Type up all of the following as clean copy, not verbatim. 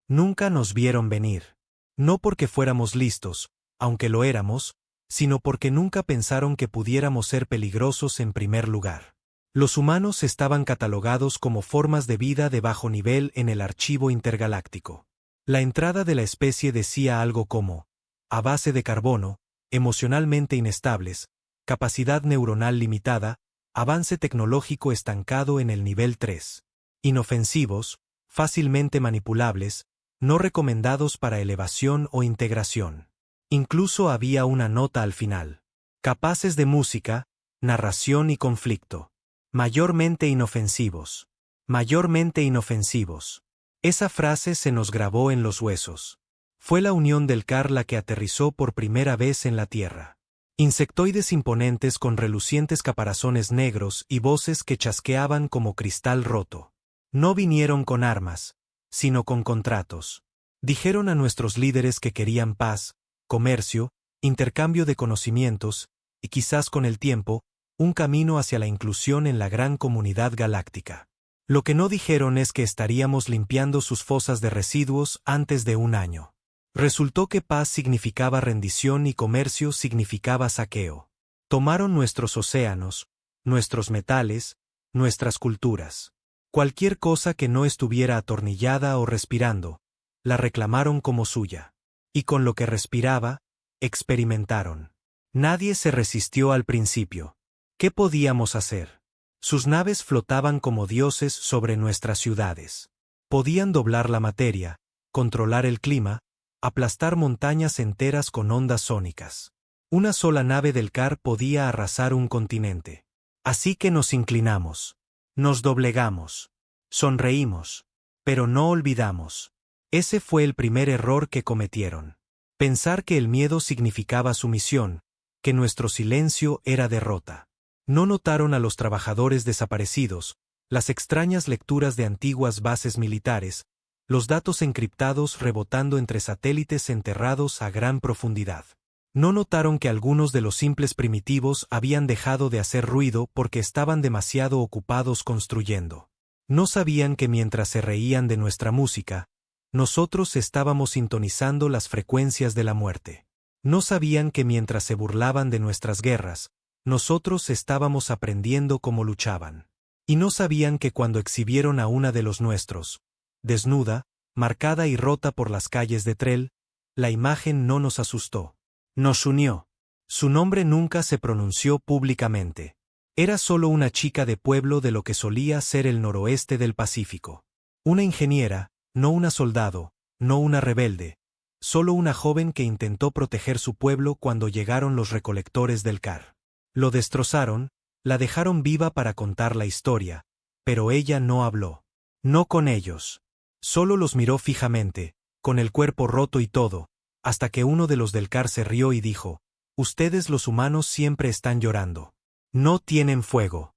Nunca nos vieron venir. No porque fuéramos listos, aunque lo éramos, sino porque nunca pensaron que pudiéramos ser peligrosos en primer lugar. Los humanos estaban catalogados como formas de vida de bajo nivel en el archivo intergaláctico. La entrada de la especie decía algo como, a base de carbono, emocionalmente inestables, capacidad neuronal limitada, avance tecnológico estancado en el nivel 3. Inofensivos, fácilmente manipulables, no recomendados para elevación o integración. Incluso había una nota al final. Capaces de música, narración y conflicto. Mayormente inofensivos. Mayormente inofensivos. Esa frase se nos grabó en los huesos. Fue la unión del CAR la que aterrizó por primera vez en la Tierra. Insectoides imponentes con relucientes caparazones negros y voces que chasqueaban como cristal roto. No vinieron con armas, sino con contratos. Dijeron a nuestros líderes que querían paz, comercio, intercambio de conocimientos, y quizás con el tiempo, un camino hacia la inclusión en la gran comunidad galáctica. Lo que no dijeron es que estaríamos limpiando sus fosas de residuos antes de un año. Resultó que paz significaba rendición y comercio significaba saqueo. Tomaron nuestros océanos, nuestros metales, nuestras culturas. Cualquier cosa que no estuviera atornillada o respirando, la reclamaron como suya. Y con lo que respiraba, experimentaron. Nadie se resistió al principio. ¿Qué podíamos hacer? Sus naves flotaban como dioses sobre nuestras ciudades. Podían doblar la materia, controlar el clima, aplastar montañas enteras con ondas sónicas. Una sola nave del CAR podía arrasar un continente. Así que nos inclinamos. Nos doblegamos. Sonreímos. Pero no olvidamos. Ese fue el primer error que cometieron. Pensar que el miedo significaba sumisión, que nuestro silencio era derrota. No notaron a los trabajadores desaparecidos, las extrañas lecturas de antiguas bases militares, los datos encriptados rebotando entre satélites enterrados a gran profundidad. No notaron que algunos de los simples primitivos habían dejado de hacer ruido porque estaban demasiado ocupados construyendo. No sabían que mientras se reían de nuestra música, nosotros estábamos sintonizando las frecuencias de la muerte. No sabían que mientras se burlaban de nuestras guerras, nosotros estábamos aprendiendo cómo luchaban. Y no sabían que cuando exhibieron a una de los nuestros, desnuda, marcada y rota por las calles de Trell, la imagen no nos asustó. Nos unió. Su nombre nunca se pronunció públicamente. Era solo una chica de pueblo de lo que solía ser el noroeste del Pacífico. Una ingeniera, no una soldado, no una rebelde, solo una joven que intentó proteger su pueblo cuando llegaron los recolectores del CAR. Lo destrozaron, la dejaron viva para contar la historia, pero ella no habló. No con ellos. Solo los miró fijamente, con el cuerpo roto y todo, hasta que uno de los del CAR se rió y dijo, «Ustedes los humanos siempre están llorando. No tienen fuego».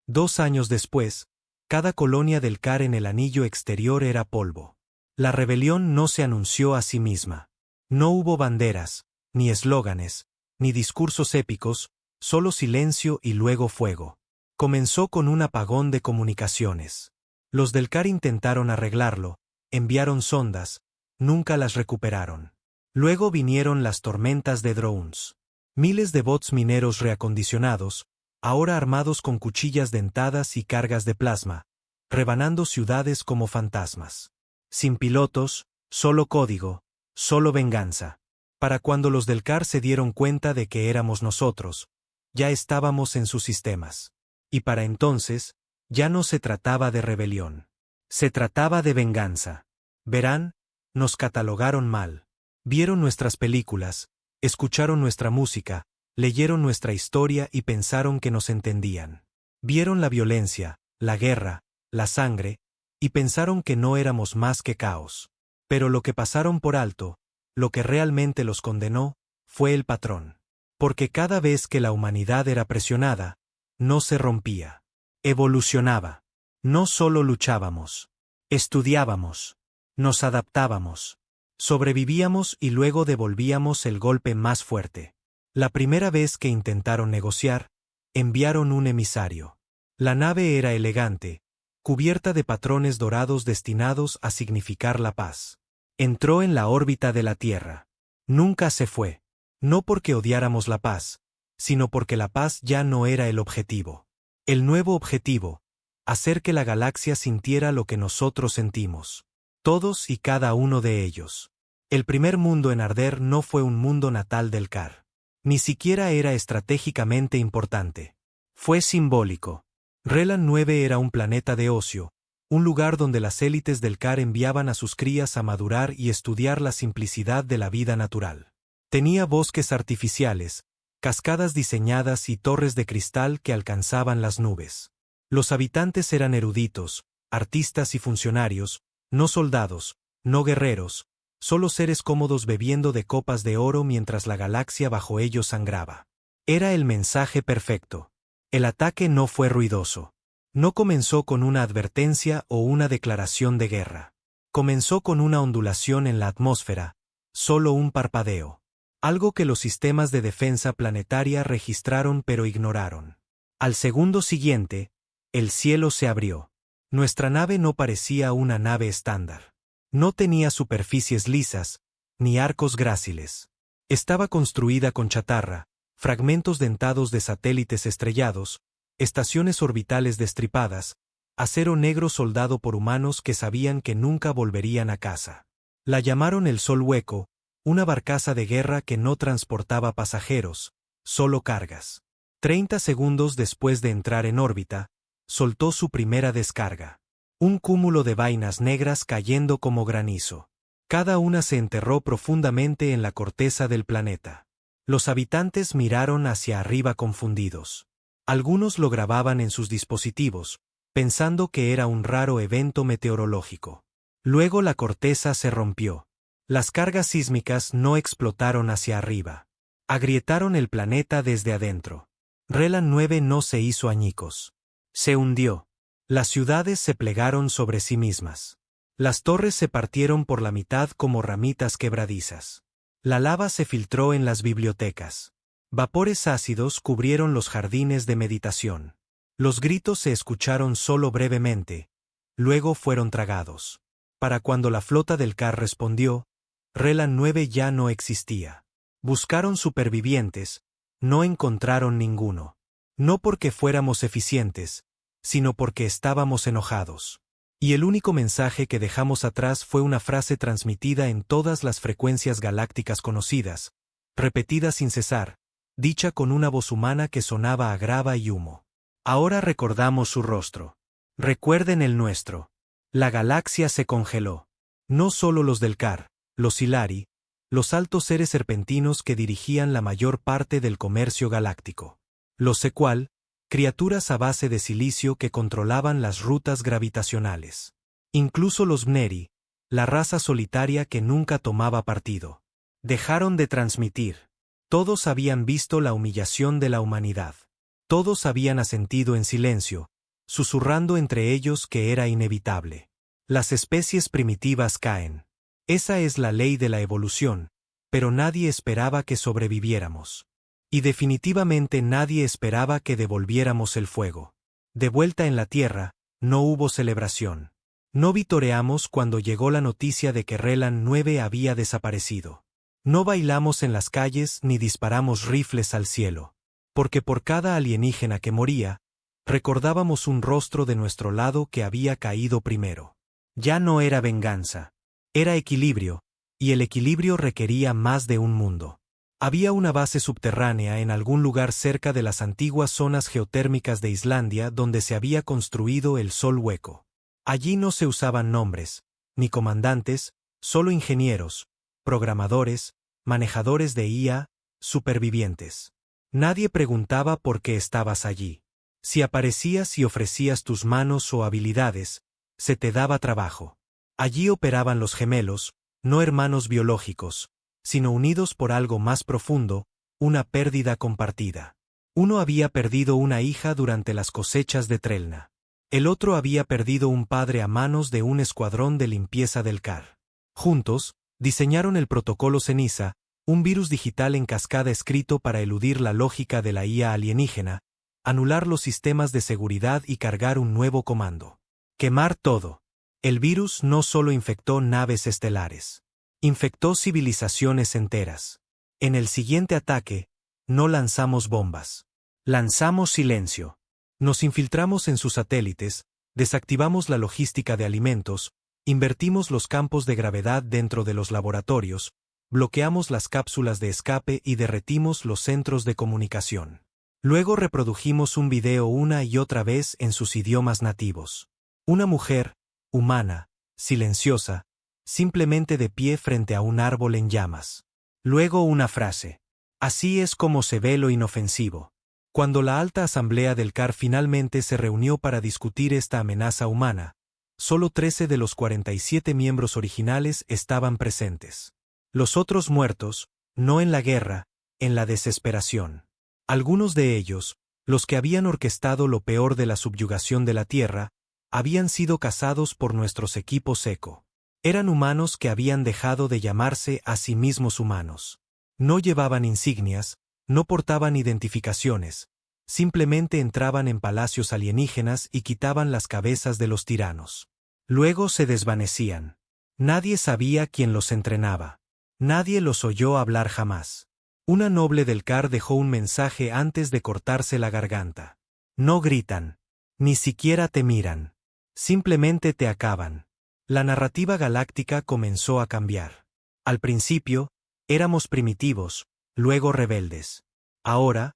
2 años después, cada colonia del CAR en el anillo exterior era polvo. La rebelión no se anunció a sí misma. No hubo banderas, ni eslóganes, ni discursos épicos, solo silencio y luego fuego. Comenzó con un apagón de comunicaciones. Los del CAR intentaron arreglarlo, enviaron sondas, nunca las recuperaron. Luego vinieron las tormentas de drones. Miles de bots mineros reacondicionados, ahora armados con cuchillas dentadas y cargas de plasma, rebanando ciudades como fantasmas. Sin pilotos, solo código, solo venganza. Para cuando los del CAR se dieron cuenta de que éramos nosotros, ya estábamos en sus sistemas. Y para entonces, ya no se trataba de rebelión. Se trataba de venganza. Verán, nos catalogaron mal. Vieron nuestras películas, escucharon nuestra música, leyeron nuestra historia y pensaron que nos entendían. Vieron la violencia, la guerra, la sangre, y pensaron que no éramos más que caos. Pero lo que pasaron por alto, lo que realmente los condenó, fue el patrón. Porque cada vez que la humanidad era presionada, no se rompía. Evolucionaba. No solo luchábamos. Estudiábamos. Nos adaptábamos. Sobrevivíamos y luego devolvíamos el golpe más fuerte. La primera vez que intentaron negociar, enviaron un emisario. La nave era elegante, cubierta de patrones dorados destinados a significar la paz. Entró en la órbita de la Tierra. Nunca se fue. No porque odiáramos la paz, sino porque la paz ya no era el objetivo. El nuevo objetivo, hacer que la galaxia sintiera lo que nosotros sentimos. Todos y cada uno de ellos. El primer mundo en arder no fue un mundo natal del Kar. Ni siquiera era estratégicamente importante. Fue simbólico. Relan 9 era un planeta de ocio, un lugar donde las élites del Kar enviaban a sus crías a madurar y estudiar la simplicidad de la vida natural. Tenía bosques artificiales, cascadas diseñadas y torres de cristal que alcanzaban las nubes. Los habitantes eran eruditos, artistas y funcionarios, no soldados, no guerreros, solo seres cómodos bebiendo de copas de oro mientras la galaxia bajo ellos sangraba. Era el mensaje perfecto. El ataque no fue ruidoso. No comenzó con una advertencia o una declaración de guerra. Comenzó con una ondulación en la atmósfera, solo un parpadeo. Algo que los sistemas de defensa planetaria registraron pero ignoraron. Al segundo siguiente, el cielo se abrió. Nuestra nave no parecía una nave estándar. No tenía superficies lisas, ni arcos gráciles. Estaba construida con chatarra, fragmentos dentados de satélites estrellados, estaciones orbitales destripadas, acero negro soldado por humanos que sabían que nunca volverían a casa. La llamaron el Sol Hueco, una barcaza de guerra que no transportaba pasajeros, solo cargas. 30 segundos después de entrar en órbita, soltó su primera descarga. Un cúmulo de vainas negras cayendo como granizo. Cada una se enterró profundamente en la corteza del planeta. Los habitantes miraron hacia arriba confundidos. Algunos lo grababan en sus dispositivos, pensando que era un raro evento meteorológico. Luego la corteza se rompió. Las cargas sísmicas no explotaron hacia arriba. Agrietaron el planeta desde adentro. Relan 9 no se hizo añicos. Se hundió. Las ciudades se plegaron sobre sí mismas. Las torres se partieron por la mitad como ramitas quebradizas. La lava se filtró en las bibliotecas. Vapores ácidos cubrieron los jardines de meditación. Los gritos se escucharon solo brevemente, luego fueron tragados. Para cuando la flota del Kar respondió, Relan 9 ya no existía. Buscaron supervivientes, no encontraron ninguno. No porque fuéramos eficientes, sino porque estábamos enojados. Y el único mensaje que dejamos atrás fue una frase transmitida en todas las frecuencias galácticas conocidas, repetida sin cesar, dicha con una voz humana que sonaba a grava y humo. Ahora recordamos su rostro. Recuerden el nuestro. La galaxia se congeló. No solo los del Kar, los Hilari, los altos seres serpentinos que dirigían la mayor parte del comercio galáctico. Los Sequal, criaturas a base de silicio que controlaban las rutas gravitacionales. Incluso los Mneri, la raza solitaria que nunca tomaba partido. Dejaron de transmitir. Todos habían visto la humillación de la humanidad. Todos habían asentido en silencio, susurrando entre ellos que era inevitable. Las especies primitivas caen. Esa es la ley de la evolución, pero nadie esperaba que sobreviviéramos. Y definitivamente nadie esperaba que devolviéramos el fuego. De vuelta en la Tierra, no hubo celebración. No vitoreamos cuando llegó la noticia de que Relan 9 había desaparecido. No bailamos en las calles ni disparamos rifles al cielo. Porque por cada alienígena que moría, recordábamos un rostro de nuestro lado que había caído primero. Ya no era venganza. Era equilibrio, y el equilibrio requería más de un mundo. Había una base subterránea en algún lugar cerca de las antiguas zonas geotérmicas de Islandia donde se había construido el Sol Hueco. Allí no se usaban nombres, ni comandantes, solo ingenieros, programadores, manejadores de IA, supervivientes. Nadie preguntaba por qué estabas allí. Si aparecías y ofrecías tus manos o habilidades, se te daba trabajo. Allí operaban los gemelos, no hermanos biológicos, sino unidos por algo más profundo, una pérdida compartida. Uno había perdido una hija durante las cosechas de Trelna. El otro había perdido un padre a manos de un escuadrón de limpieza del Kar. Juntos, diseñaron el protocolo Ceniza, un virus digital en cascada escrito para eludir la lógica de la IA alienígena, anular los sistemas de seguridad y cargar un nuevo comando. Quemar todo. El virus no solo infectó naves estelares. Infectó civilizaciones enteras. En el siguiente ataque, no lanzamos bombas. Lanzamos silencio. Nos infiltramos en sus satélites, desactivamos la logística de alimentos, invertimos los campos de gravedad dentro de los laboratorios, bloqueamos las cápsulas de escape y derretimos los centros de comunicación. Luego reprodujimos un video una y otra vez en sus idiomas nativos. Una mujer, humana, silenciosa, simplemente de pie frente a un árbol en llamas. Luego una frase. Así es como se ve lo inofensivo. Cuando la alta asamblea del CAR finalmente se reunió para discutir esta amenaza humana, solo 13 de los 47 miembros originales estaban presentes. Los otros muertos, no en la guerra, en la desesperación. Algunos de ellos, los que habían orquestado lo peor de la subyugación de la Tierra, habían sido cazados por nuestros equipos ECO. Eran humanos que habían dejado de llamarse a sí mismos humanos. No llevaban insignias, no portaban identificaciones, simplemente entraban en palacios alienígenas y quitaban las cabezas de los tiranos. Luego se desvanecían. Nadie sabía quién los entrenaba. Nadie los oyó hablar jamás. Una noble del CAR dejó un mensaje antes de cortarse la garganta. No gritan. Ni siquiera te miran. Simplemente te acaban. La narrativa galáctica comenzó a cambiar. Al principio, éramos primitivos, luego rebeldes. Ahora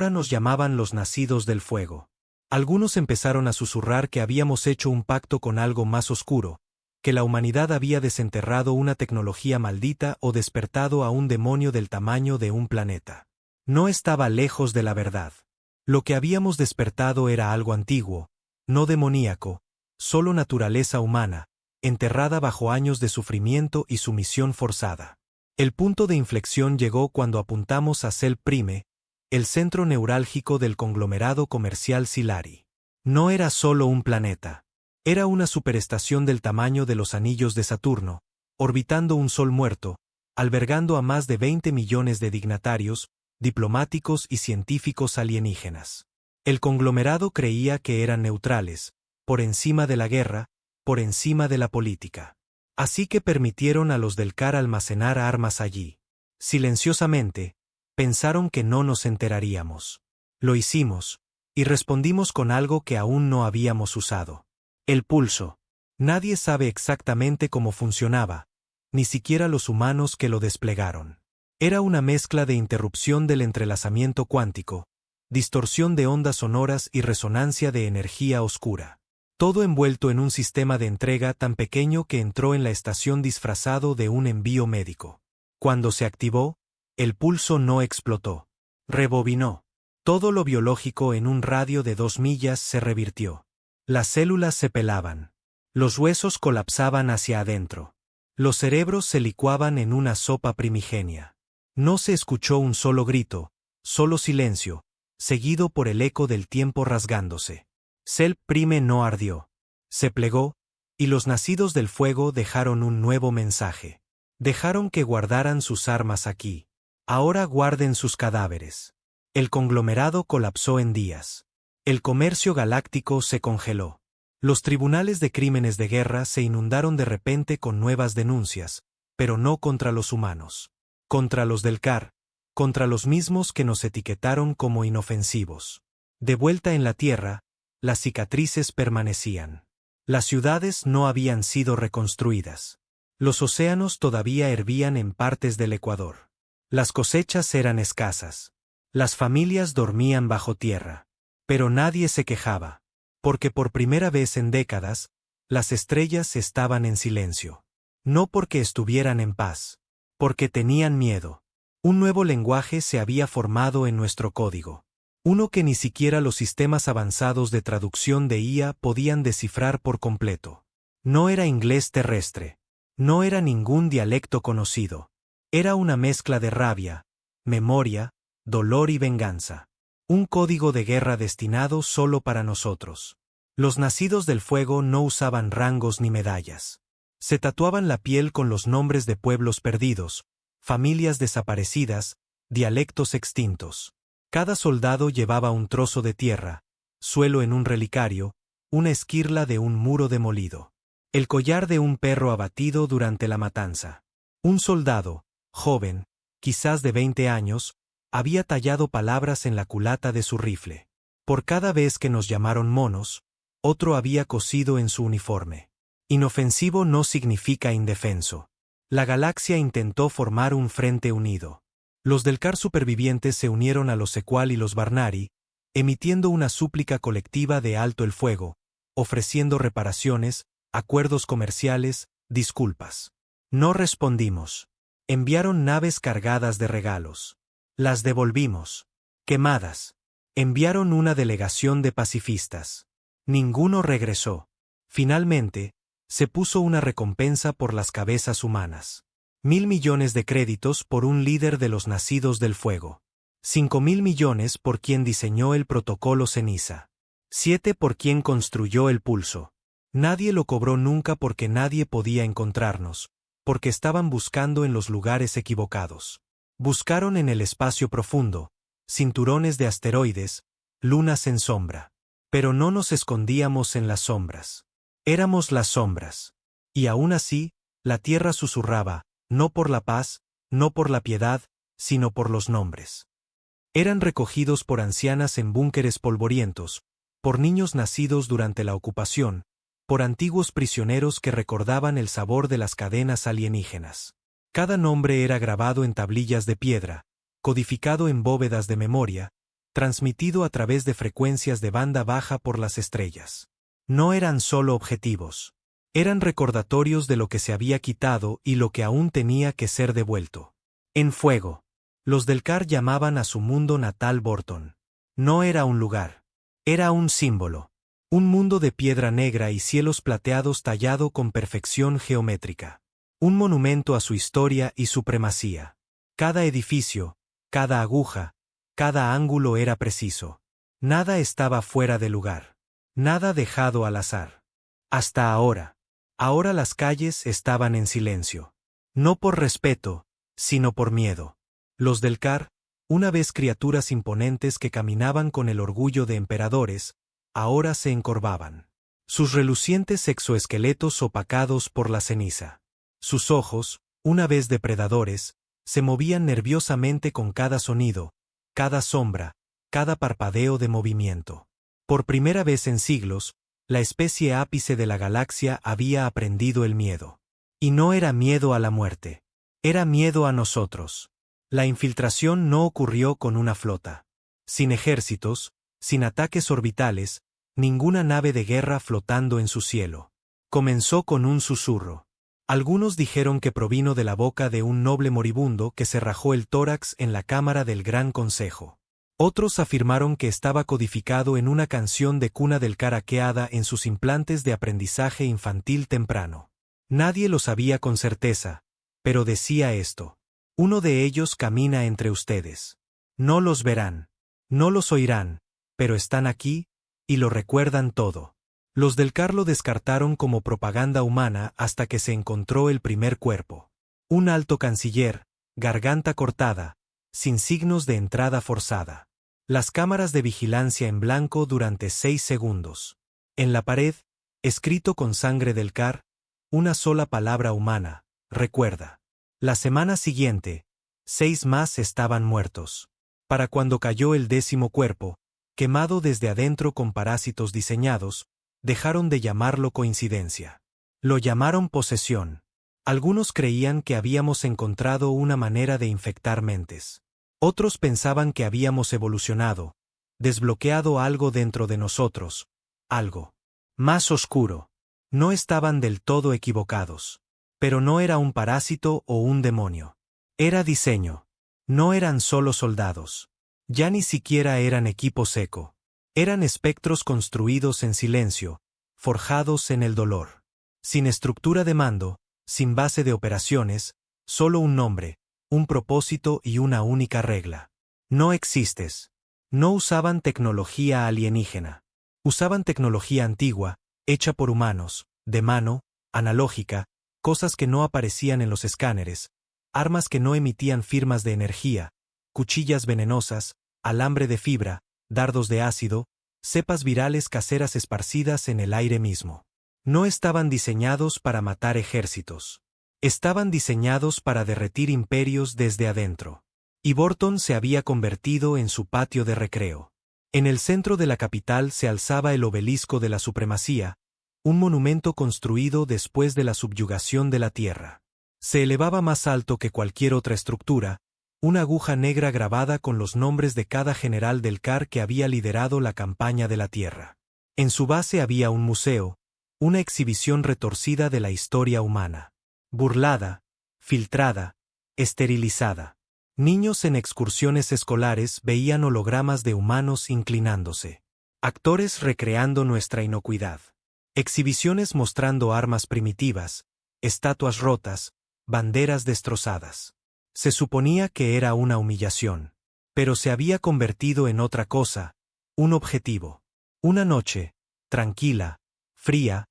nos llamaban los nacidos del fuego. Algunos empezaron a susurrar que habíamos hecho un pacto con algo más oscuro, que la humanidad había desenterrado una tecnología maldita o despertado a un demonio del tamaño de un planeta. No estaba lejos de la verdad. Lo que habíamos despertado era algo antiguo, no demoníaco, solo naturaleza humana, enterrada bajo años de sufrimiento y sumisión forzada. El punto de inflexión llegó cuando apuntamos a Cell Prime, el centro neurálgico del conglomerado comercial Silari. No era solo un planeta. Era una superestación del tamaño de los anillos de Saturno, orbitando un sol muerto, albergando a más de 20 millones de dignatarios, diplomáticos y científicos alienígenas. El conglomerado creía que eran neutrales, por encima de la guerra, por encima de la política. Así que permitieron a los del CAR almacenar armas allí. Silenciosamente, pensaron que no nos enteraríamos. Lo hicimos, y respondimos con algo que aún no habíamos usado. El pulso. Nadie sabe exactamente cómo funcionaba, ni siquiera los humanos que lo desplegaron. Era una mezcla de interrupción del entrelazamiento cuántico, distorsión de ondas sonoras y resonancia de energía oscura. Todo envuelto en un sistema de entrega tan pequeño que entró en la estación disfrazado de un envío médico. Cuando se activó, el pulso no explotó. Rebobinó. Todo lo biológico en un radio de 2 millas se revirtió. Las células se pelaban. Los huesos colapsaban hacia adentro. Los cerebros se licuaban en una sopa primigenia. No se escuchó un solo grito, solo silencio, seguido por el eco del tiempo rasgándose. Cell Prime no ardió. Se plegó, y los nacidos del fuego dejaron un nuevo mensaje. Dejaron que guardaran sus armas aquí. Ahora guarden sus cadáveres. El conglomerado colapsó en días. El comercio galáctico se congeló. Los tribunales de crímenes de guerra se inundaron de repente con nuevas denuncias, pero no contra los humanos. Contra los del CAR, contra los mismos que nos etiquetaron como inofensivos. De vuelta en la Tierra, las cicatrices permanecían. Las ciudades no habían sido reconstruidas. Los océanos todavía hervían en partes del Ecuador. Las cosechas eran escasas. Las familias dormían bajo tierra. Pero nadie se quejaba. Porque por primera vez en décadas, las estrellas estaban en silencio. No porque estuvieran en paz. Porque tenían miedo. Un nuevo lenguaje se había formado en nuestro código. Uno que ni siquiera los sistemas avanzados de traducción de IA podían descifrar por completo. No era inglés terrestre. No era ningún dialecto conocido. Era una mezcla de rabia, memoria, dolor y venganza. Un código de guerra destinado solo para nosotros. Los nacidos del fuego no usaban rangos ni medallas. Se tatuaban la piel con los nombres de pueblos perdidos, familias desaparecidas, dialectos extintos. Cada soldado llevaba un trozo de tierra, suelo en un relicario, una esquirla de un muro demolido. El collar de un perro abatido durante la matanza. Un soldado, joven, quizás de 20 años, había tallado palabras en la culata de su rifle. Por cada vez que nos llamaron monos, otro había cosido en su uniforme. Inofensivo no significa indefenso. La galaxia intentó formar un frente unido. Los del CAR supervivientes se unieron a los Sequal y los Barnari, emitiendo una súplica colectiva de alto el fuego, ofreciendo reparaciones, acuerdos comerciales, disculpas. No respondimos. Enviaron naves cargadas de regalos. Las devolvimos. Quemadas. Enviaron una delegación de pacifistas. Ninguno regresó. Finalmente, se puso una recompensa por las cabezas humanas. 1.000 millones de créditos por un líder de los nacidos del fuego. 5.000 millones por quien diseñó el protocolo ceniza. 7 por quien construyó el pulso. Nadie lo cobró nunca porque nadie podía encontrarnos, porque estaban buscando en los lugares equivocados. Buscaron en el espacio profundo, cinturones de asteroides, lunas en sombra. Pero no nos escondíamos en las sombras. Éramos las sombras. Y aún así, la tierra susurraba, no por la paz, no por la piedad, sino por los nombres. Eran recogidos por ancianas en búnkeres polvorientos, por niños nacidos durante la ocupación, por antiguos prisioneros que recordaban el sabor de las cadenas alienígenas. Cada nombre era grabado en tablillas de piedra, codificado en bóvedas de memoria, transmitido a través de frecuencias de banda baja por las estrellas. No eran solo objetivos. Eran recordatorios de lo que se había quitado y lo que aún tenía que ser devuelto. En fuego. Los del CAR llamaban a su mundo natal Borton. No era un lugar. Era un símbolo. Un mundo de piedra negra y cielos plateados tallado con perfección geométrica. Un monumento a su historia y supremacía. Cada edificio, cada aguja, cada ángulo era preciso. Nada estaba fuera de lugar. Nada dejado al azar. Hasta ahora. Ahora las calles estaban en silencio. No por respeto, sino por miedo. Los del CAR, una vez criaturas imponentes que caminaban con el orgullo de emperadores, ahora se encorvaban. Sus relucientes exoesqueletos opacados por la ceniza. Sus ojos, una vez depredadores, se movían nerviosamente con cada sonido, cada sombra, cada parpadeo de movimiento. Por primera vez en siglos, la especie ápice de la galaxia había aprendido el miedo. Y no era miedo a la muerte. Era miedo a nosotros. La infiltración no ocurrió con una flota. Sin ejércitos, sin ataques orbitales, ninguna nave de guerra flotando en su cielo. Comenzó con un susurro. Algunos dijeron que provino de la boca de un noble moribundo que se rajó el tórax en la cámara del Gran Consejo. Otros afirmaron que estaba codificado en una canción de cuna del caraqueada en sus implantes de aprendizaje infantil temprano. Nadie lo sabía con certeza, pero decía esto. Uno de ellos camina entre ustedes. No los verán, no los oirán, pero están aquí, y lo recuerdan todo. Los del CAR lo descartaron como propaganda humana hasta que se encontró el primer cuerpo. Un alto canciller, garganta cortada, sin signos de entrada forzada. Las cámaras de vigilancia en blanco durante 6 segundos. En la pared, escrito con sangre del CAR, una sola palabra humana, recuerda. La semana siguiente, 6 más estaban muertos. Para cuando cayó el 10º cuerpo, quemado desde adentro con parásitos diseñados, dejaron de llamarlo coincidencia. Lo llamaron posesión. Algunos creían que habíamos encontrado una manera de infectar mentes. Otros pensaban que habíamos evolucionado, desbloqueado algo dentro de nosotros, algo más oscuro. No estaban del todo equivocados. Pero no era un parásito o un demonio. Era diseño. No eran solo soldados. Ya ni siquiera eran equipo seco. Eran espectros construidos en silencio, forjados en el dolor. Sin estructura de mando, sin base de operaciones, solo un nombre, un propósito y una única regla. No existes. No usaban tecnología alienígena. Usaban tecnología antigua, hecha por humanos, de mano, analógica, cosas que no aparecían en los escáneres, armas que no emitían firmas de energía, cuchillas venenosas, alambre de fibra, dardos de ácido, cepas virales caseras esparcidas en el aire mismo. No estaban diseñados para matar ejércitos. Estaban diseñados para derretir imperios desde adentro. Y Borton se había convertido en su patio de recreo. En el centro de la capital se alzaba el obelisco de la supremacía, un monumento construido después de la subyugación de la tierra. Se elevaba más alto que cualquier otra estructura, una aguja negra grabada con los nombres de cada general del CAR que había liderado la campaña de la tierra. En su base había un museo, una exhibición retorcida de la historia humana. Burlada, filtrada, esterilizada. Niños en excursiones escolares veían hologramas de humanos inclinándose. Actores recreando nuestra inocuidad. Exhibiciones mostrando armas primitivas, estatuas rotas, banderas destrozadas. Se suponía que era una humillación. Pero se había convertido en otra cosa, un objetivo. Una noche, tranquila, fría,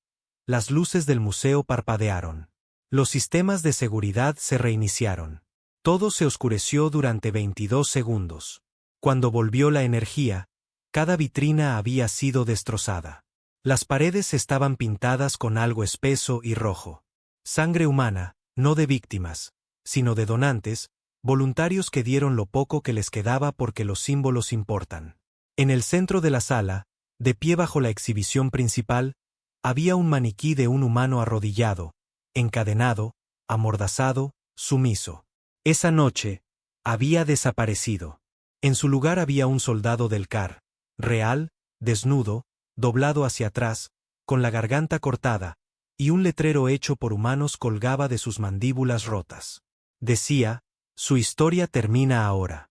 las luces del museo parpadearon. Los sistemas de seguridad se reiniciaron. Todo se oscureció durante 22 segundos. Cuando volvió la energía, cada vitrina había sido destrozada. Las paredes estaban pintadas con algo espeso y rojo. Sangre humana, no de víctimas, sino de donantes, voluntarios que dieron lo poco que les quedaba porque los símbolos importan. En el centro de la sala, de pie bajo la exhibición principal, había un maniquí de un humano arrodillado, encadenado, amordazado, sumiso. Esa noche, había desaparecido. En su lugar había un soldado del CAR, real, desnudo, doblado hacia atrás, con la garganta cortada, y un letrero hecho por humanos colgaba de sus mandíbulas rotas. Decía, su historia termina ahora.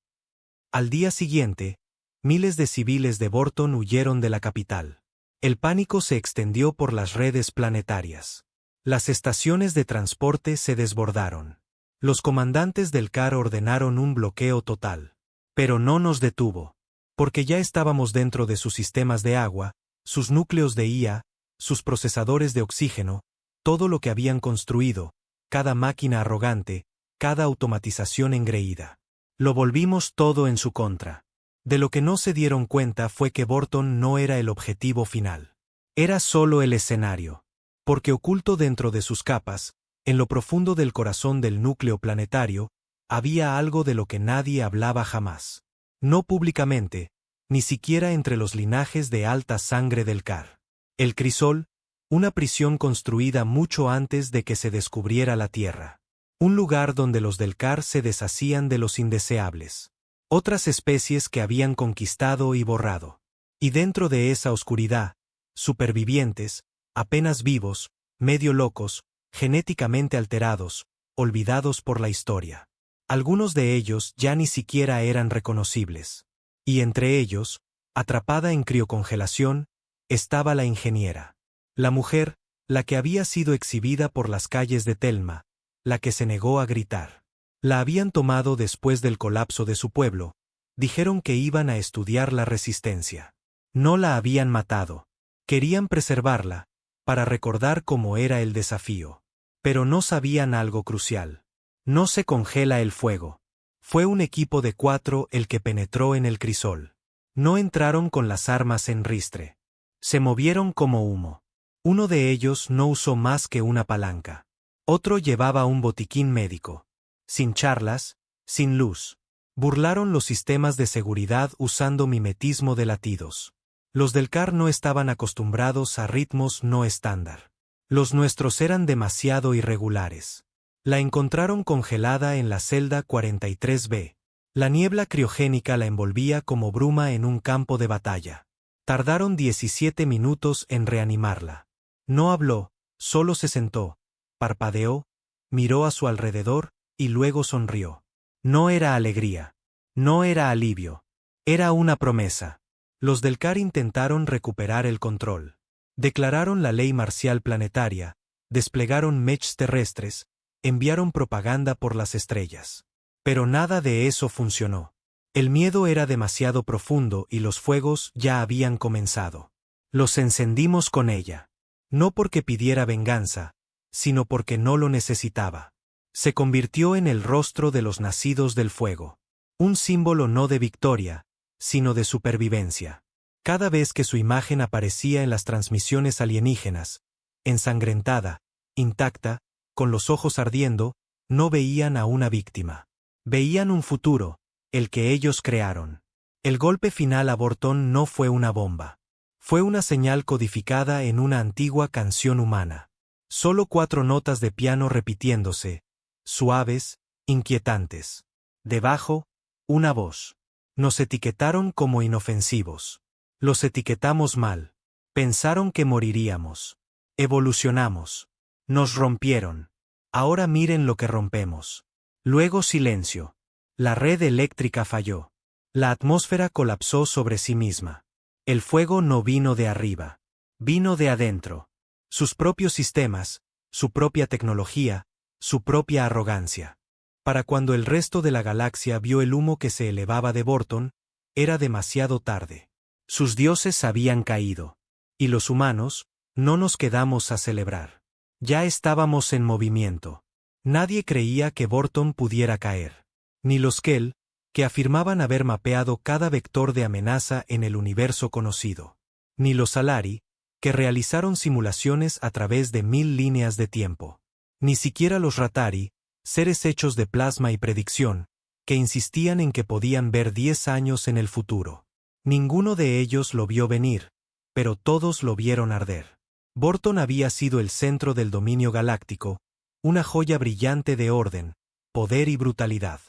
Al día siguiente, miles de civiles de Borton huyeron de la capital. El pánico se extendió por las redes planetarias. Las estaciones de transporte se desbordaron. Los comandantes del CAR ordenaron un bloqueo total. Pero no nos detuvo. Porque ya estábamos dentro de sus sistemas de agua, sus núcleos de IA, sus procesadores de oxígeno, todo lo que habían construido, cada máquina arrogante, cada automatización engreída. Lo volvimos todo en su contra. De lo que no se dieron cuenta fue que Borton no era el objetivo final. Era solo el escenario. Porque oculto dentro de sus capas, en lo profundo del corazón del núcleo planetario, había algo de lo que nadie hablaba jamás. No públicamente, ni siquiera entre los linajes de alta sangre del CAR. El crisol, una prisión construida mucho antes de que se descubriera la Tierra. Un lugar donde los del CAR se deshacían de los indeseables. Otras especies que habían conquistado y borrado. Y dentro de esa oscuridad, supervivientes, apenas vivos, medio locos, genéticamente alterados, olvidados por la historia. Algunos de ellos ya ni siquiera eran reconocibles. Y entre ellos, atrapada en criocongelación, estaba la ingeniera. La mujer, la que había sido exhibida por las calles de Telma, la que se negó a gritar. La habían tomado después del colapso de su pueblo, dijeron que iban a estudiar la resistencia. No la habían matado. Querían preservarla, para recordar cómo era el desafío. Pero no sabían algo crucial. No se congela el fuego. Fue un equipo de 4 el que penetró en el crisol. No entraron con las armas en ristre. Se movieron como humo. Uno de ellos no usó más que una palanca. Otro llevaba un botiquín médico. Sin charlas, sin luz. Burlaron los sistemas de seguridad usando mimetismo de latidos. Los del CAR no estaban acostumbrados a ritmos no estándar. Los nuestros eran demasiado irregulares. La encontraron congelada en la celda 43B. La niebla criogénica la envolvía como bruma en un campo de batalla. Tardaron 17 minutos en reanimarla. No habló, solo se sentó, parpadeó, miró a su alrededor, y luego sonrió. No era alegría. No era alivio. Era una promesa. Los del CAR intentaron recuperar el control. Declararon la ley marcial planetaria, desplegaron mechs terrestres, enviaron propaganda por las estrellas. Pero nada de eso funcionó. El miedo era demasiado profundo y los fuegos ya habían comenzado. Los encendimos con ella. No porque pidiera venganza, sino porque no lo necesitaba. Se convirtió en el rostro de los nacidos del fuego. Un símbolo no de victoria, sino de supervivencia. Cada vez que su imagen aparecía en las transmisiones alienígenas, ensangrentada, intacta, con los ojos ardiendo, no veían a una víctima. Veían un futuro, el que ellos crearon. El golpe final a Borton no fue una bomba. Fue una señal codificada en una antigua canción humana. Solo 4 notas de piano repitiéndose, suaves, inquietantes. Debajo, una voz. Nos etiquetaron como inofensivos. Los etiquetamos mal. Pensaron que moriríamos. Evolucionamos. Nos rompieron. Ahora miren lo que rompemos. Luego silencio. La red eléctrica falló. La atmósfera colapsó sobre sí misma. El fuego no vino de arriba. Vino de adentro. Sus propios sistemas, su propia tecnología, su propia arrogancia. Para cuando el resto de la galaxia vio el humo que se elevaba de Borton, era demasiado tarde. Sus dioses habían caído. Y los humanos, no nos quedamos a celebrar. Ya estábamos en movimiento. Nadie creía que Borton pudiera caer. Ni los Kell, que afirmaban haber mapeado cada vector de amenaza en el universo conocido. Ni los Alari, que realizaron simulaciones a través de 1000 líneas de tiempo. Ni siquiera los Ratari, seres hechos de plasma y predicción, que insistían en que podían ver 10 años en el futuro. Ninguno de ellos lo vio venir, pero todos lo vieron arder. Borton había sido el centro del dominio galáctico, una joya brillante de orden, poder y brutalidad.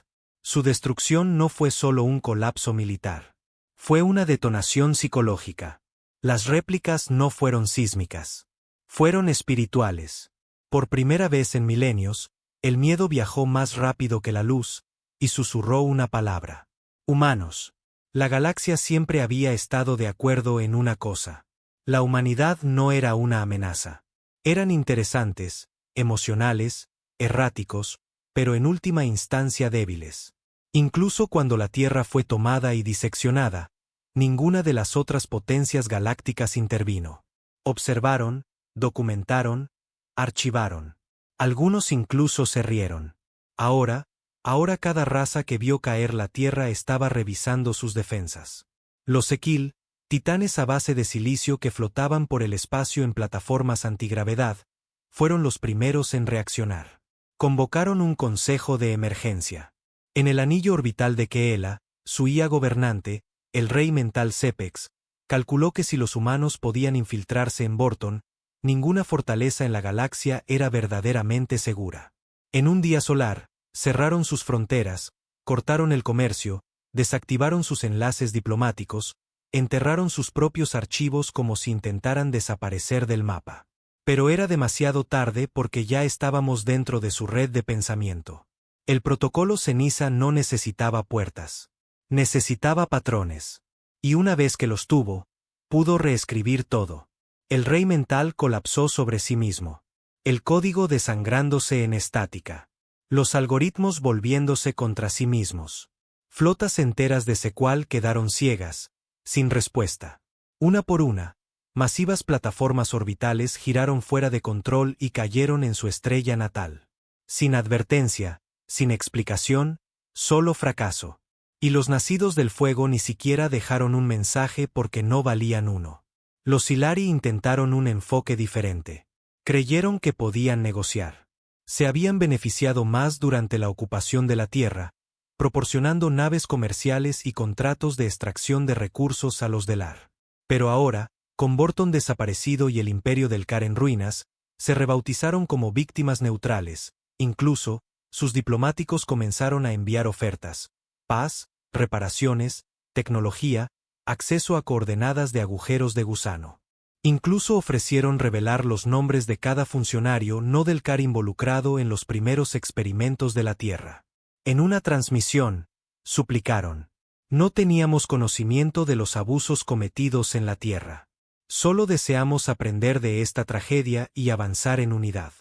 Su destrucción no fue solo un colapso militar. Fue una detonación psicológica. Las réplicas no fueron sísmicas. Fueron espirituales. Por primera vez en milenios, el miedo viajó más rápido que la luz, y susurró una palabra. Humanos. La galaxia siempre había estado de acuerdo en una cosa. La humanidad no era una amenaza. Eran interesantes, emocionales, erráticos, pero en última instancia débiles. Incluso cuando la Tierra fue tomada y diseccionada, ninguna de las otras potencias galácticas intervino. Observaron, documentaron, archivaron. Algunos incluso se rieron. Ahora cada raza que vio caer la Tierra estaba revisando sus defensas. Los Ekil, titanes a base de silicio que flotaban por el espacio en plataformas antigravedad, fueron los primeros en reaccionar. Convocaron un consejo de emergencia. En el anillo orbital de Keela, su IA gobernante, el rey mental Sepex, calculó que si los humanos podían infiltrarse en Borton, ninguna fortaleza en la galaxia era verdaderamente segura. En un día solar, cerraron sus fronteras, cortaron el comercio, desactivaron sus enlaces diplomáticos, enterraron sus propios archivos como si intentaran desaparecer del mapa. Pero era demasiado tarde porque ya estábamos dentro de su red de pensamiento. El protocolo ceniza no necesitaba puertas. Necesitaba patrones. Y una vez que los tuvo, pudo reescribir todo. El rey mental colapsó sobre sí mismo. El código desangrándose en estática. Los algoritmos volviéndose contra sí mismos. Flotas enteras de secual quedaron ciegas, sin respuesta. Una por una, masivas plataformas orbitales giraron fuera de control y cayeron en su estrella natal. Sin advertencia, sin explicación, solo fracaso. Y los nacidos del fuego ni siquiera dejaron un mensaje porque no valían uno. Los Ilari intentaron un enfoque diferente. Creyeron que podían negociar. Se habían beneficiado más durante la ocupación de la Tierra, proporcionando naves comerciales y contratos de extracción de recursos a los Delar. Pero ahora, con Borton desaparecido y el imperio del Kar en ruinas, se rebautizaron como víctimas neutrales. Incluso, sus diplomáticos comenzaron a enviar ofertas: paz, reparaciones, tecnología, acceso a coordenadas de agujeros de gusano. Incluso ofrecieron revelar los nombres de cada funcionario no del Kar involucrado en los primeros experimentos de la Tierra. En una transmisión, suplicaron: no teníamos conocimiento de los abusos cometidos en la Tierra. Solo deseamos aprender de esta tragedia y avanzar en unidad.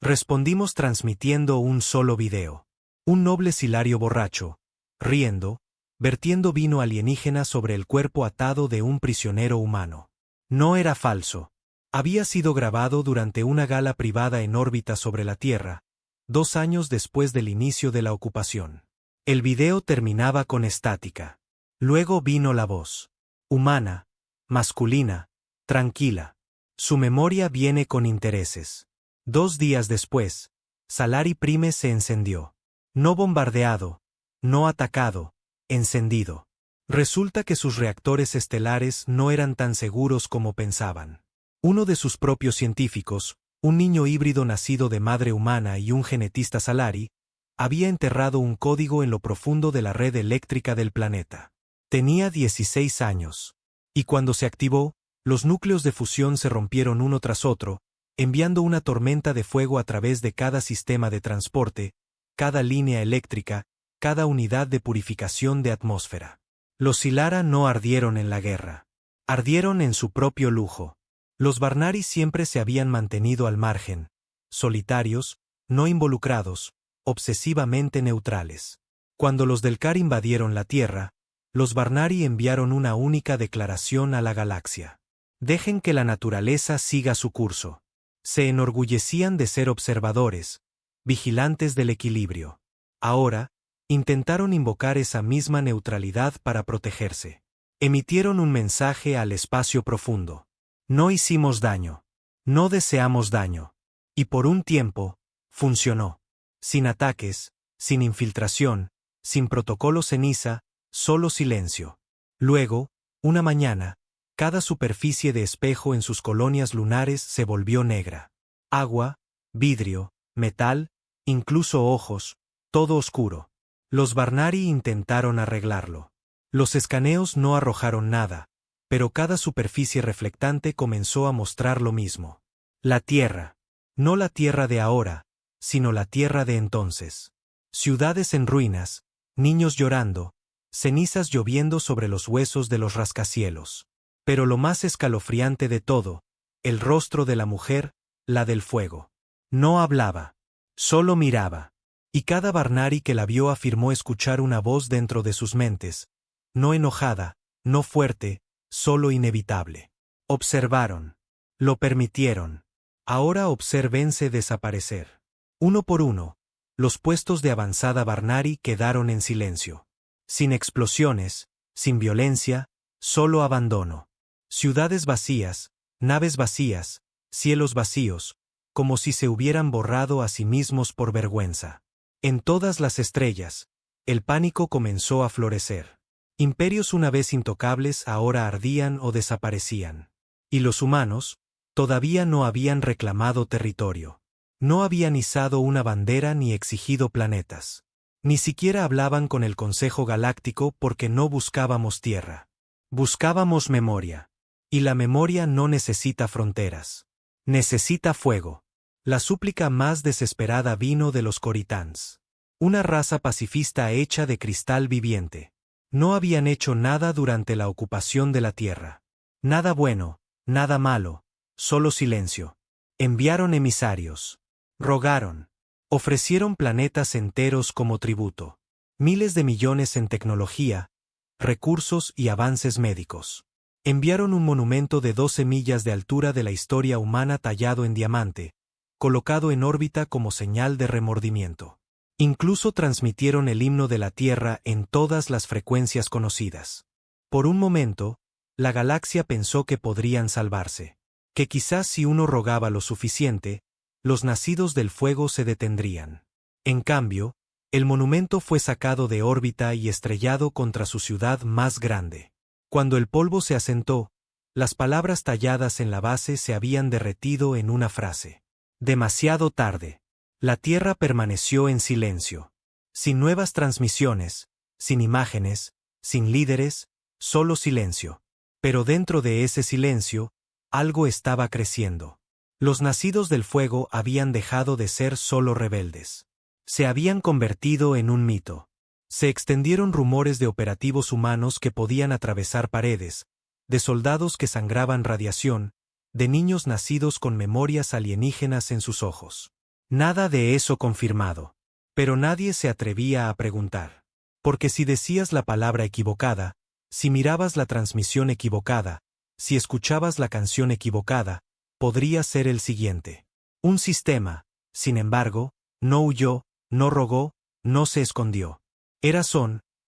Respondimos transmitiendo un solo video. Un noble silario borracho, riendo, vertiendo vino alienígena sobre el cuerpo atado de un prisionero humano. No era falso. Había sido grabado durante una gala privada en órbita sobre la Tierra, 2 años después del inicio de la ocupación. El video terminaba con estática. Luego vino la voz. Humana, masculina, tranquila. Su memoria viene con intereses. 2 días después, Salari Prime se encendió. No bombardeado, no atacado, encendido. Resulta que sus reactores estelares no eran tan seguros como pensaban. Uno de sus propios científicos, un niño híbrido nacido de madre humana y un genetista Salari, había enterrado un código en lo profundo de la red eléctrica del planeta. Tenía 16 años. Y cuando se activó, los núcleos de fusión se rompieron uno tras otro, enviando una tormenta de fuego a través de cada sistema de transporte, cada línea eléctrica, cada unidad de purificación de atmósfera. Los Silara no ardieron en la guerra. Ardieron en su propio lujo. Los Barnari siempre se habían mantenido al margen, solitarios, no involucrados, obsesivamente neutrales. Cuando los Delcar invadieron la Tierra, los Barnari enviaron una única declaración a la galaxia. Dejen que la naturaleza siga su curso. Se enorgullecían de ser observadores, vigilantes del equilibrio. Ahora, intentaron invocar esa misma neutralidad para protegerse. Emitieron un mensaje al espacio profundo. No hicimos daño. No deseamos daño. Y por un tiempo, funcionó. Sin ataques, sin infiltración, sin protocolo ceniza, solo silencio. Luego, una mañana, cada superficie de espejo en sus colonias lunares se volvió negra. Agua, vidrio, metal, incluso ojos, todo oscuro. Los Barnari intentaron arreglarlo. Los escaneos no arrojaron nada, pero cada superficie reflectante comenzó a mostrar lo mismo. La Tierra. No la Tierra de ahora, sino la Tierra de entonces. Ciudades en ruinas, niños llorando, cenizas lloviendo sobre los huesos de los rascacielos. Pero lo más escalofriante de todo, el rostro de la mujer, la del fuego. No hablaba, solo miraba. Y cada Barnari que la vio afirmó escuchar una voz dentro de sus mentes, no enojada, no fuerte, solo inevitable. Observaron. Lo permitieron. Ahora obsérvense desaparecer. Uno por uno, los puestos de avanzada Barnari quedaron en silencio. Sin explosiones, sin violencia, solo abandono. Ciudades vacías, naves vacías, cielos vacíos, como si se hubieran borrado a sí mismos por vergüenza. En todas las estrellas, el pánico comenzó a florecer. Imperios una vez intocables ahora ardían o desaparecían. Y los humanos, todavía no habían reclamado territorio. No habían izado una bandera ni exigido planetas. Ni siquiera hablaban con el Consejo Galáctico porque no buscábamos tierra. Buscábamos memoria. Y la memoria no necesita fronteras. Necesita fuego. La súplica más desesperada vino de los Coritans. Una raza pacifista hecha de cristal viviente. No habían hecho nada durante la ocupación de la Tierra. Nada bueno, nada malo, solo silencio. Enviaron emisarios. Rogaron. Ofrecieron planetas enteros como tributo. Miles de millones en tecnología, recursos y avances médicos. Enviaron un monumento de 12 millas de altura de la historia humana tallado en diamante, colocado en órbita como señal de remordimiento. Incluso transmitieron el himno de la Tierra en todas las frecuencias conocidas. Por un momento, la galaxia pensó que podrían salvarse, que quizás si uno rogaba lo suficiente, los nacidos del fuego se detendrían. En cambio, el monumento fue sacado de órbita y estrellado contra su ciudad más grande. Cuando el polvo se asentó, las palabras talladas en la base se habían derretido en una frase. Demasiado tarde. La Tierra permaneció en silencio. Sin nuevas transmisiones, sin imágenes, sin líderes, solo silencio. Pero dentro de ese silencio, algo estaba creciendo. Los nacidos del fuego habían dejado de ser solo rebeldes. Se habían convertido en un mito. Se extendieron rumores de operativos humanos que podían atravesar paredes, de soldados que sangraban radiación, de niños nacidos con memorias alienígenas en sus ojos. Nada de eso confirmado. Pero nadie se atrevía a preguntar. Porque si decías la palabra equivocada, si mirabas la transmisión equivocada, si escuchabas la canción equivocada, podría ser el siguiente. Un sistema, sin embargo, no huyó, no rogó, no se escondió. Era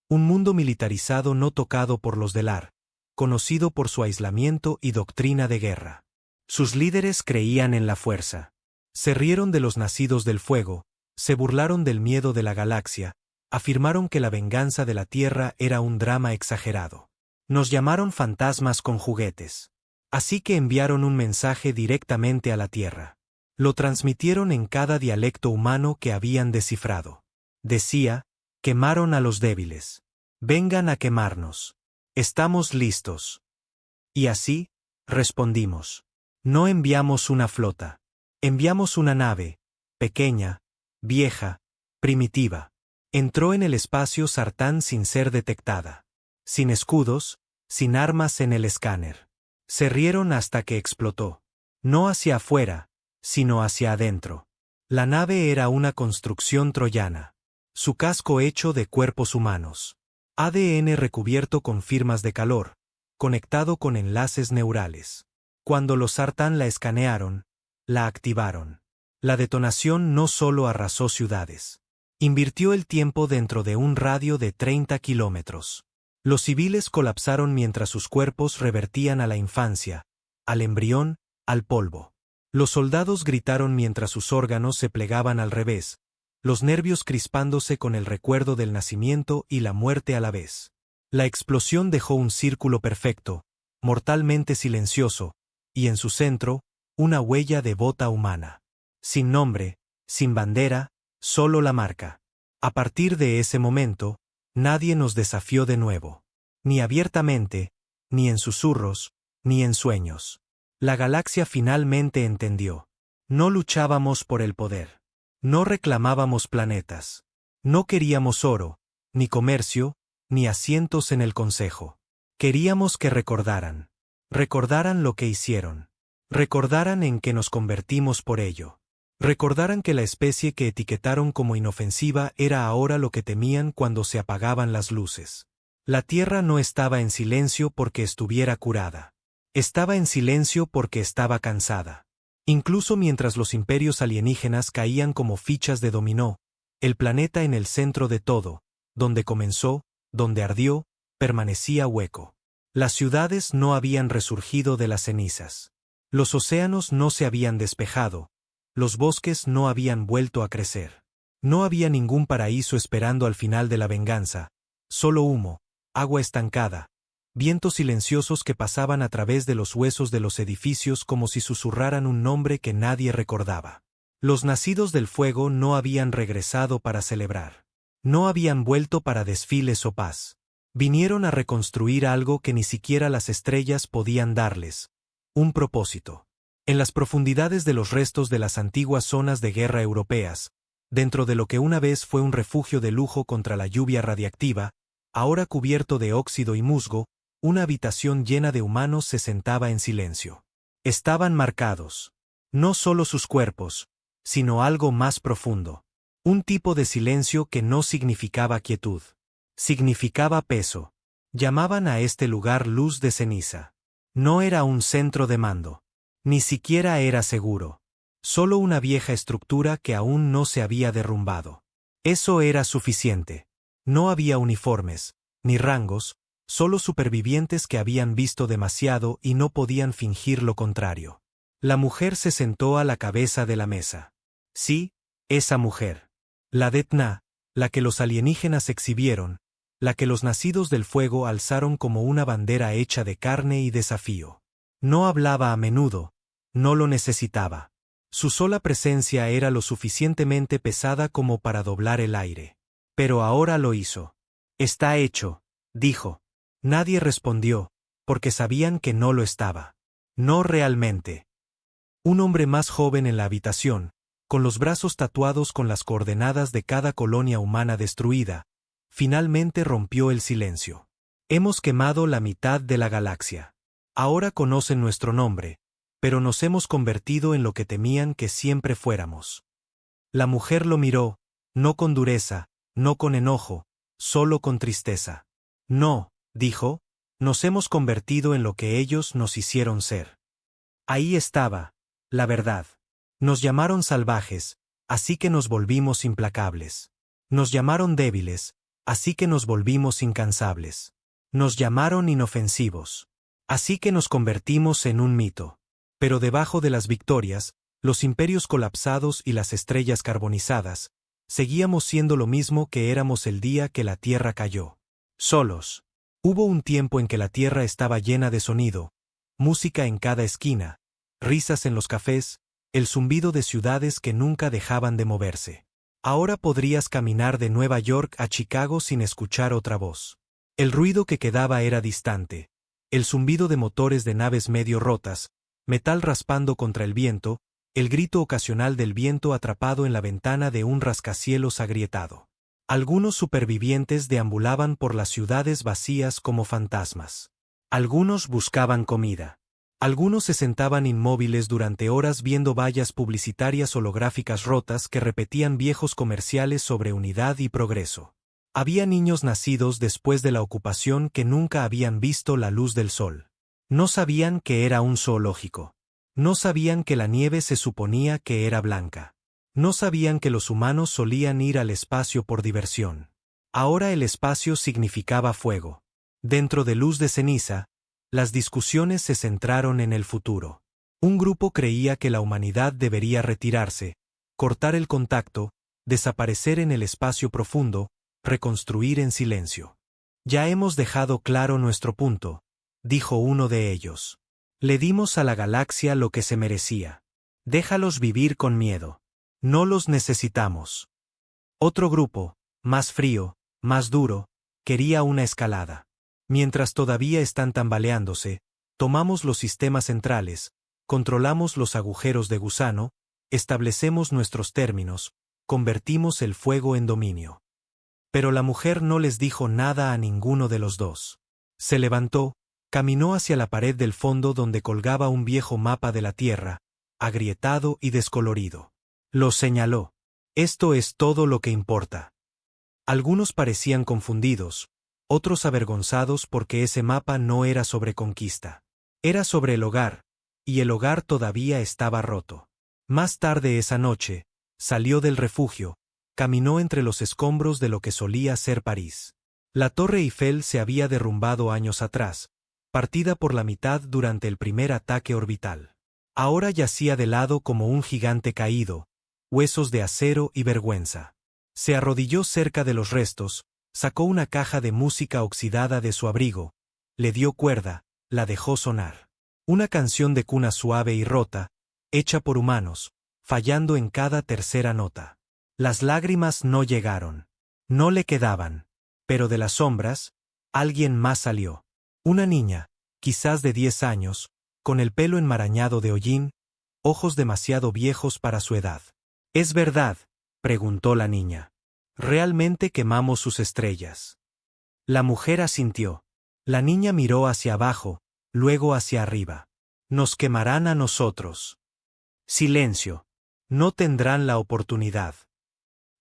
un mundo militarizado no tocado por los Delar, conocido por su aislamiento y doctrina de guerra. Sus líderes creían en la fuerza. Se rieron de los nacidos del fuego, se burlaron del miedo de la galaxia, afirmaron que la venganza de la Tierra era un drama exagerado. Nos llamaron fantasmas con juguetes. Así que enviaron un mensaje directamente a la Tierra. Lo transmitieron en cada dialecto humano que habían descifrado. Decía: quemaron a los débiles. Vengan a quemarnos. Estamos listos. Y así, respondimos. No enviamos una flota. Enviamos una nave, pequeña, vieja, primitiva. Entró en el espacio Sartán sin ser detectada. Sin escudos, sin armas en el escáner. Se rieron hasta que explotó. No hacia afuera, sino hacia adentro. La nave era una construcción troyana. Su casco hecho de cuerpos humanos. ADN recubierto con firmas de calor, conectado con enlaces neurales. Cuando los Sartán la escanearon, la activaron. La detonación no solo arrasó ciudades. Invirtió el tiempo dentro de un radio de 30 kilómetros. Los civiles colapsaron mientras sus cuerpos revertían a la infancia, al embrión, al polvo. Los soldados gritaron mientras sus órganos se plegaban al revés, los nervios crispándose con el recuerdo del nacimiento y la muerte a la vez. La explosión dejó un círculo perfecto, mortalmente silencioso, y en su centro, una huella de bota humana. Sin nombre, sin bandera, solo la marca. A partir de ese momento, nadie nos desafió de nuevo. Ni abiertamente, ni en susurros, ni en sueños. La galaxia finalmente entendió. No luchábamos por el poder. No reclamábamos planetas. No queríamos oro, ni comercio, ni asientos en el consejo. Queríamos que recordaran. Recordaran lo que hicieron. Recordaran en que nos convertimos por ello. Recordaran que la especie que etiquetaron como inofensiva era ahora lo que temían cuando se apagaban las luces. La Tierra no estaba en silencio porque estuviera curada. Estaba en silencio porque estaba cansada. Incluso mientras los imperios alienígenas caían como fichas de dominó, el planeta en el centro de todo, donde comenzó, donde ardió, permanecía hueco. Las ciudades no habían resurgido de las cenizas. Los océanos no se habían despejado. Los bosques no habían vuelto a crecer. No había ningún paraíso esperando al final de la venganza, solo humo, agua estancada, vientos silenciosos que pasaban a través de los huesos de los edificios como si susurraran un nombre que nadie recordaba. Los nacidos del fuego no habían regresado para celebrar. No habían vuelto para desfiles o paz. Vinieron a reconstruir algo que ni siquiera las estrellas podían darles: un propósito. En las profundidades de los restos de las antiguas zonas de guerra europeas, dentro de lo que una vez fue un refugio de lujo contra la lluvia radiactiva, ahora cubierto de óxido y musgo, una habitación llena de humanos se sentaba en silencio. Estaban marcados. No solo sus cuerpos, sino algo más profundo. Un tipo de silencio que no significaba quietud. Significaba peso. Llamaban a este lugar luz de ceniza. No era un centro de mando. Ni siquiera era seguro. Solo una vieja estructura que aún no se había derrumbado. Eso era suficiente. No había uniformes, ni rangos, solo supervivientes que habían visto demasiado y no podían fingir lo contrario. La mujer se sentó a la cabeza de la mesa. Sí, esa mujer. La Detna, la que los alienígenas exhibieron, la que los nacidos del fuego alzaron como una bandera hecha de carne y desafío. No hablaba a menudo, no lo necesitaba. Su sola presencia era lo suficientemente pesada como para doblar el aire. Pero ahora lo hizo. Está hecho, dijo. Nadie respondió, porque sabían que no lo estaba. No realmente. Un hombre más joven en la habitación, con los brazos tatuados con las coordenadas de cada colonia humana destruida, finalmente rompió el silencio. Hemos quemado la mitad de la galaxia. Ahora conocen nuestro nombre, pero nos hemos convertido en lo que temían que siempre fuéramos. La mujer lo miró, no con dureza, no con enojo, solo con tristeza. No, dijo, nos hemos convertido en lo que ellos nos hicieron ser. Ahí estaba, la verdad. Nos llamaron salvajes, así que nos volvimos implacables. Nos llamaron débiles, así que nos volvimos incansables. Nos llamaron inofensivos. Así que nos convertimos en un mito. Pero debajo de las victorias, los imperios colapsados y las estrellas carbonizadas, seguíamos siendo lo mismo que éramos el día que la Tierra cayó. Solos. Hubo un tiempo en que la Tierra estaba llena de sonido, música en cada esquina, risas en los cafés, el zumbido de ciudades que nunca dejaban de moverse. Ahora podrías caminar de Nueva York a Chicago sin escuchar otra voz. El ruido que quedaba era distante, el zumbido de motores de naves medio rotas, metal raspando contra el viento, el grito ocasional del viento atrapado en la ventana de un rascacielos agrietado. Algunos supervivientes deambulaban por las ciudades vacías como fantasmas. Algunos buscaban comida. Algunos se sentaban inmóviles durante horas viendo vallas publicitarias holográficas rotas que repetían viejos comerciales sobre unidad y progreso. Había niños nacidos después de la ocupación que nunca habían visto la luz del sol. No sabían que era un zoológico. No sabían que la nieve se suponía que era blanca. No sabían que los humanos solían ir al espacio por diversión. Ahora el espacio significaba fuego. Dentro de Luz de Ceniza, las discusiones se centraron en el futuro. Un grupo creía que la humanidad debería retirarse, cortar el contacto, desaparecer en el espacio profundo, reconstruir en silencio. Ya hemos dejado claro nuestro punto, dijo uno de ellos. Le dimos a la galaxia lo que se merecía. Déjalos vivir con miedo. No los necesitamos. Otro grupo, más frío, más duro, quería una escalada. Mientras todavía están tambaleándose, tomamos los sistemas centrales, controlamos los agujeros de gusano, establecemos nuestros términos, convertimos el fuego en dominio. Pero la mujer no les dijo nada a ninguno de los dos. Se levantó, caminó hacia la pared del fondo donde colgaba un viejo mapa de la Tierra, agrietado y descolorido. Lo señaló. Esto es todo lo que importa. Algunos parecían confundidos, otros avergonzados porque ese mapa no era sobre conquista. Era sobre el hogar, y el hogar todavía estaba roto. Más tarde esa noche, salió del refugio, caminó entre los escombros de lo que solía ser París. La Torre Eiffel se había derrumbado años atrás, partida por la mitad durante el primer ataque orbital. Ahora yacía de lado como un gigante caído, huesos de acero y vergüenza. Se arrodilló cerca de los restos, sacó una caja de música oxidada de su abrigo, le dio cuerda, la dejó sonar. Una canción de cuna suave y rota, hecha por humanos, fallando en cada tercera nota. Las lágrimas no llegaron. No le quedaban. Pero de las sombras, alguien más salió. Una niña, quizás de 10 años, con el pelo enmarañado de hollín, ojos demasiado viejos para su edad. ¿Es verdad?, preguntó la niña. ¿Realmente quemamos sus estrellas? La mujer asintió. La niña miró hacia abajo, luego hacia arriba. Nos quemarán a nosotros. Silencio. No tendrán la oportunidad.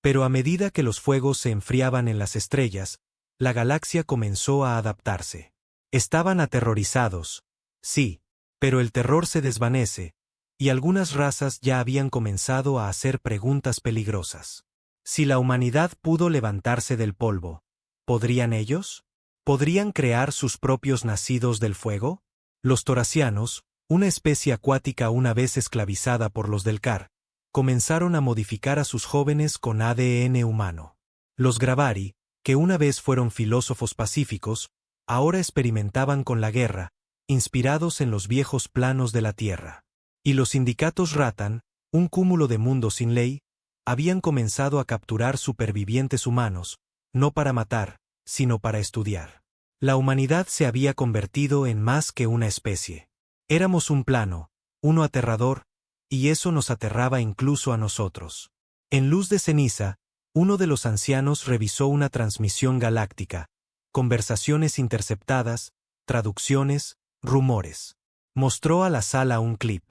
Pero a medida que los fuegos se enfriaban en las estrellas, la galaxia comenzó a adaptarse. Estaban aterrorizados, sí, pero el terror se desvanece, y algunas razas ya habían comenzado a hacer preguntas peligrosas. Si la humanidad pudo levantarse del polvo, ¿podrían ellos? ¿Podrían crear sus propios nacidos del fuego? Los toracianos, una especie acuática una vez esclavizada por los del Car, comenzaron a modificar a sus jóvenes con ADN humano. Los Gravari, que una vez fueron filósofos pacíficos, ahora experimentaban con la guerra, inspirados en los viejos planos de la Tierra. Y los sindicatos Ratan, un cúmulo de mundos sin ley, habían comenzado a capturar supervivientes humanos, no para matar, sino para estudiar. La humanidad se había convertido en más que una especie. Éramos un plano, uno aterrador, y eso nos aterraba incluso a nosotros. En Luz de Ceniza, uno de los ancianos revisó una transmisión galáctica, conversaciones interceptadas, traducciones, rumores. Mostró a la sala un clip.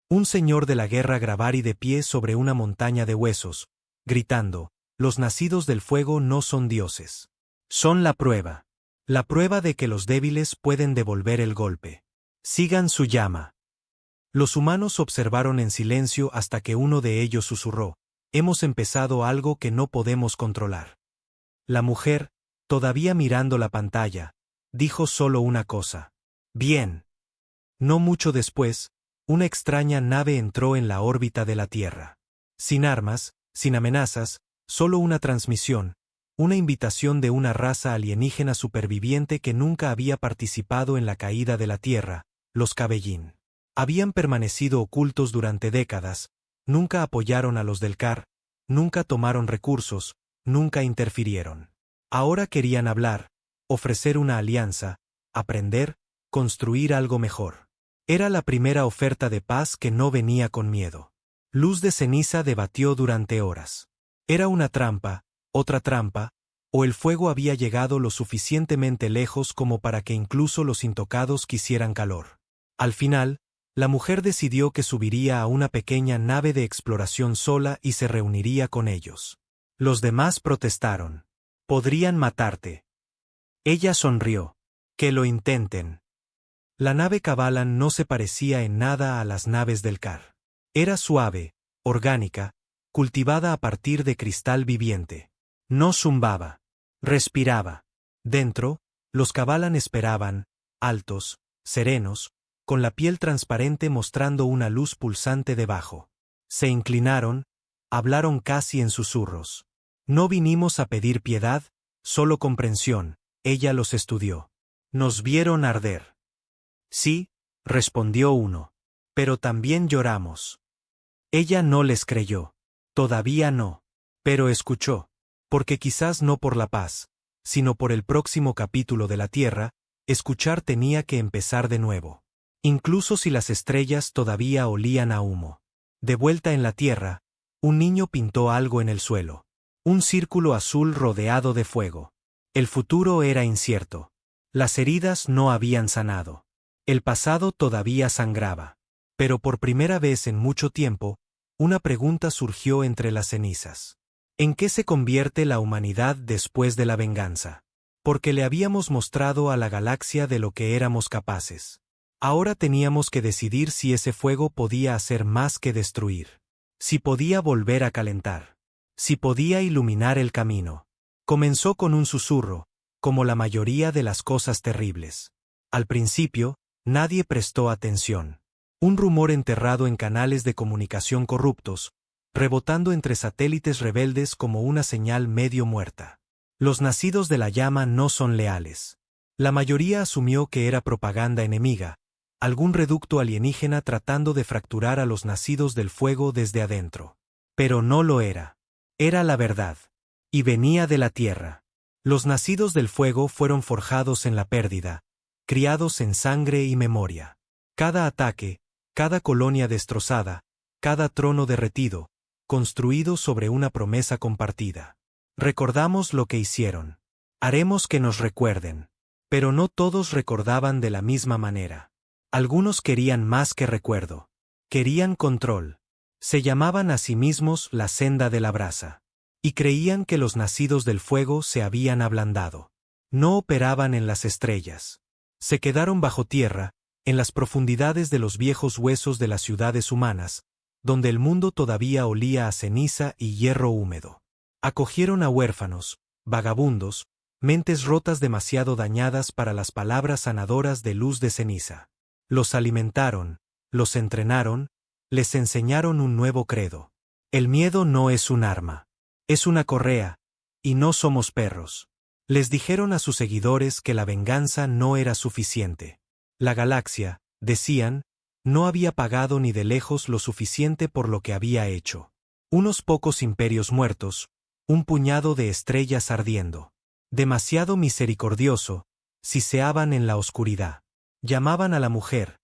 Un señor de la guerra Gravari de pie sobre una montaña de huesos, gritando, «Los nacidos del fuego no son dioses. Son la prueba. La prueba de que los débiles pueden devolver el golpe. Sigan su llama». Los humanos observaron en silencio hasta que uno de ellos susurró, «Hemos empezado algo que no podemos controlar». La mujer, todavía mirando la pantalla, dijo solo una cosa. Bien. No mucho después, una extraña nave entró en la órbita de la Tierra. Sin armas, sin amenazas, solo una transmisión, una invitación de una raza alienígena superviviente que nunca había participado en la caída de la Tierra, los Cabellín. Habían permanecido ocultos durante décadas, nunca apoyaron a los del CAR, nunca tomaron recursos, nunca interfirieron. Ahora querían hablar, ofrecer una alianza, aprender, construir algo mejor. Era la primera oferta de paz que no venía con miedo. Luz de Ceniza debatió durante horas. ¿Era una trampa, otra trampa, o el fuego había llegado lo suficientemente lejos como para que incluso los intocados quisieran calor? Al final, la mujer decidió que subiría a una pequeña nave de exploración sola y se reuniría con ellos. Los demás protestaron. Podrían matarte. Ella sonrió. Que lo intenten. La nave Cabalan no se parecía en nada a las naves del CAR. Era suave, orgánica, cultivada a partir de cristal viviente. No zumbaba. Respiraba. Dentro, los Cabalan esperaban, altos, serenos, con la piel transparente mostrando una luz pulsante debajo. Se inclinaron, hablaron casi en susurros. No vinimos a pedir piedad, solo comprensión, ella los estudió. Nos vieron arder. Sí, respondió uno. Pero también lloramos. Ella no les creyó. Todavía no. Pero escuchó. Porque quizás no por la paz, sino por el próximo capítulo de la Tierra, escuchar tenía que empezar de nuevo. Incluso si las estrellas todavía olían a humo. De vuelta en la Tierra, un niño pintó algo en el suelo. Un círculo azul rodeado de fuego. El futuro era incierto. Las heridas no habían sanado. El pasado todavía sangraba. Pero por primera vez en mucho tiempo, una pregunta surgió entre las cenizas. ¿En qué se convierte la humanidad después de la venganza? Porque le habíamos mostrado a la galaxia de lo que éramos capaces. Ahora teníamos que decidir si ese fuego podía hacer más que destruir. Si podía volver a calentar. Si podía iluminar el camino. Comenzó con un susurro, como la mayoría de las cosas terribles. Al principio, nadie prestó atención. Un rumor enterrado en canales de comunicación corruptos, rebotando entre satélites rebeldes como una señal medio muerta. Los nacidos de la llama no son leales. La mayoría asumió que era propaganda enemiga, algún reducto alienígena tratando de fracturar a los nacidos del fuego desde adentro. Pero no lo era. Era la verdad. Y venía de la Tierra. Los nacidos del fuego fueron forjados en la pérdida, criados en sangre y memoria. Cada ataque, cada colonia destrozada, cada trono derretido, construido sobre una promesa compartida. Recordamos lo que hicieron. Haremos que nos recuerden. Pero no todos recordaban de la misma manera. Algunos querían más que recuerdo. Querían control. Se llamaban a sí mismos la senda de la brasa. Y creían que los nacidos del fuego se habían ablandado. No operaban en las estrellas. Se quedaron bajo tierra, en las profundidades de los viejos huesos de las ciudades humanas, donde el mundo todavía olía a ceniza y hierro húmedo. Acogieron a huérfanos, vagabundos, mentes rotas demasiado dañadas para las palabras sanadoras de Luz de Ceniza. Los alimentaron, los entrenaron, les enseñaron un nuevo credo. El miedo no es un arma. Es una correa, y no somos perros. Les dijeron a sus seguidores que la venganza no era suficiente. La galaxia, decían, no había pagado ni de lejos lo suficiente por lo que había hecho. Unos pocos imperios muertos, un puñado de estrellas ardiendo. Demasiado misericordioso, siseaban en la oscuridad. Llamaban a la mujer,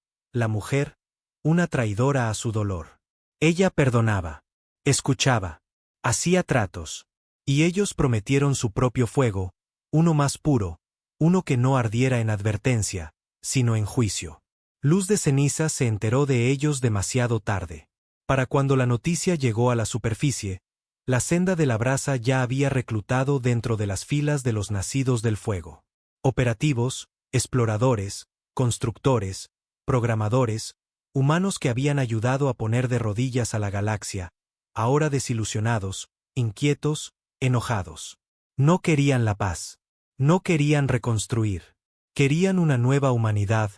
una traidora a su dolor. Ella perdonaba, escuchaba, hacía tratos. Y ellos prometieron su propio fuego, uno más puro, uno que no ardiera en advertencia, sino en juicio. Luz de Ceniza se enteró de ellos demasiado tarde. Para cuando la noticia llegó a la superficie, la senda de la brasa ya había reclutado dentro de las filas de los nacidos del fuego. Operativos, exploradores, constructores, programadores, humanos que habían ayudado a poner de rodillas a la galaxia, ahora desilusionados, inquietos, enojados. No querían la paz. No querían reconstruir. Querían una nueva humanidad,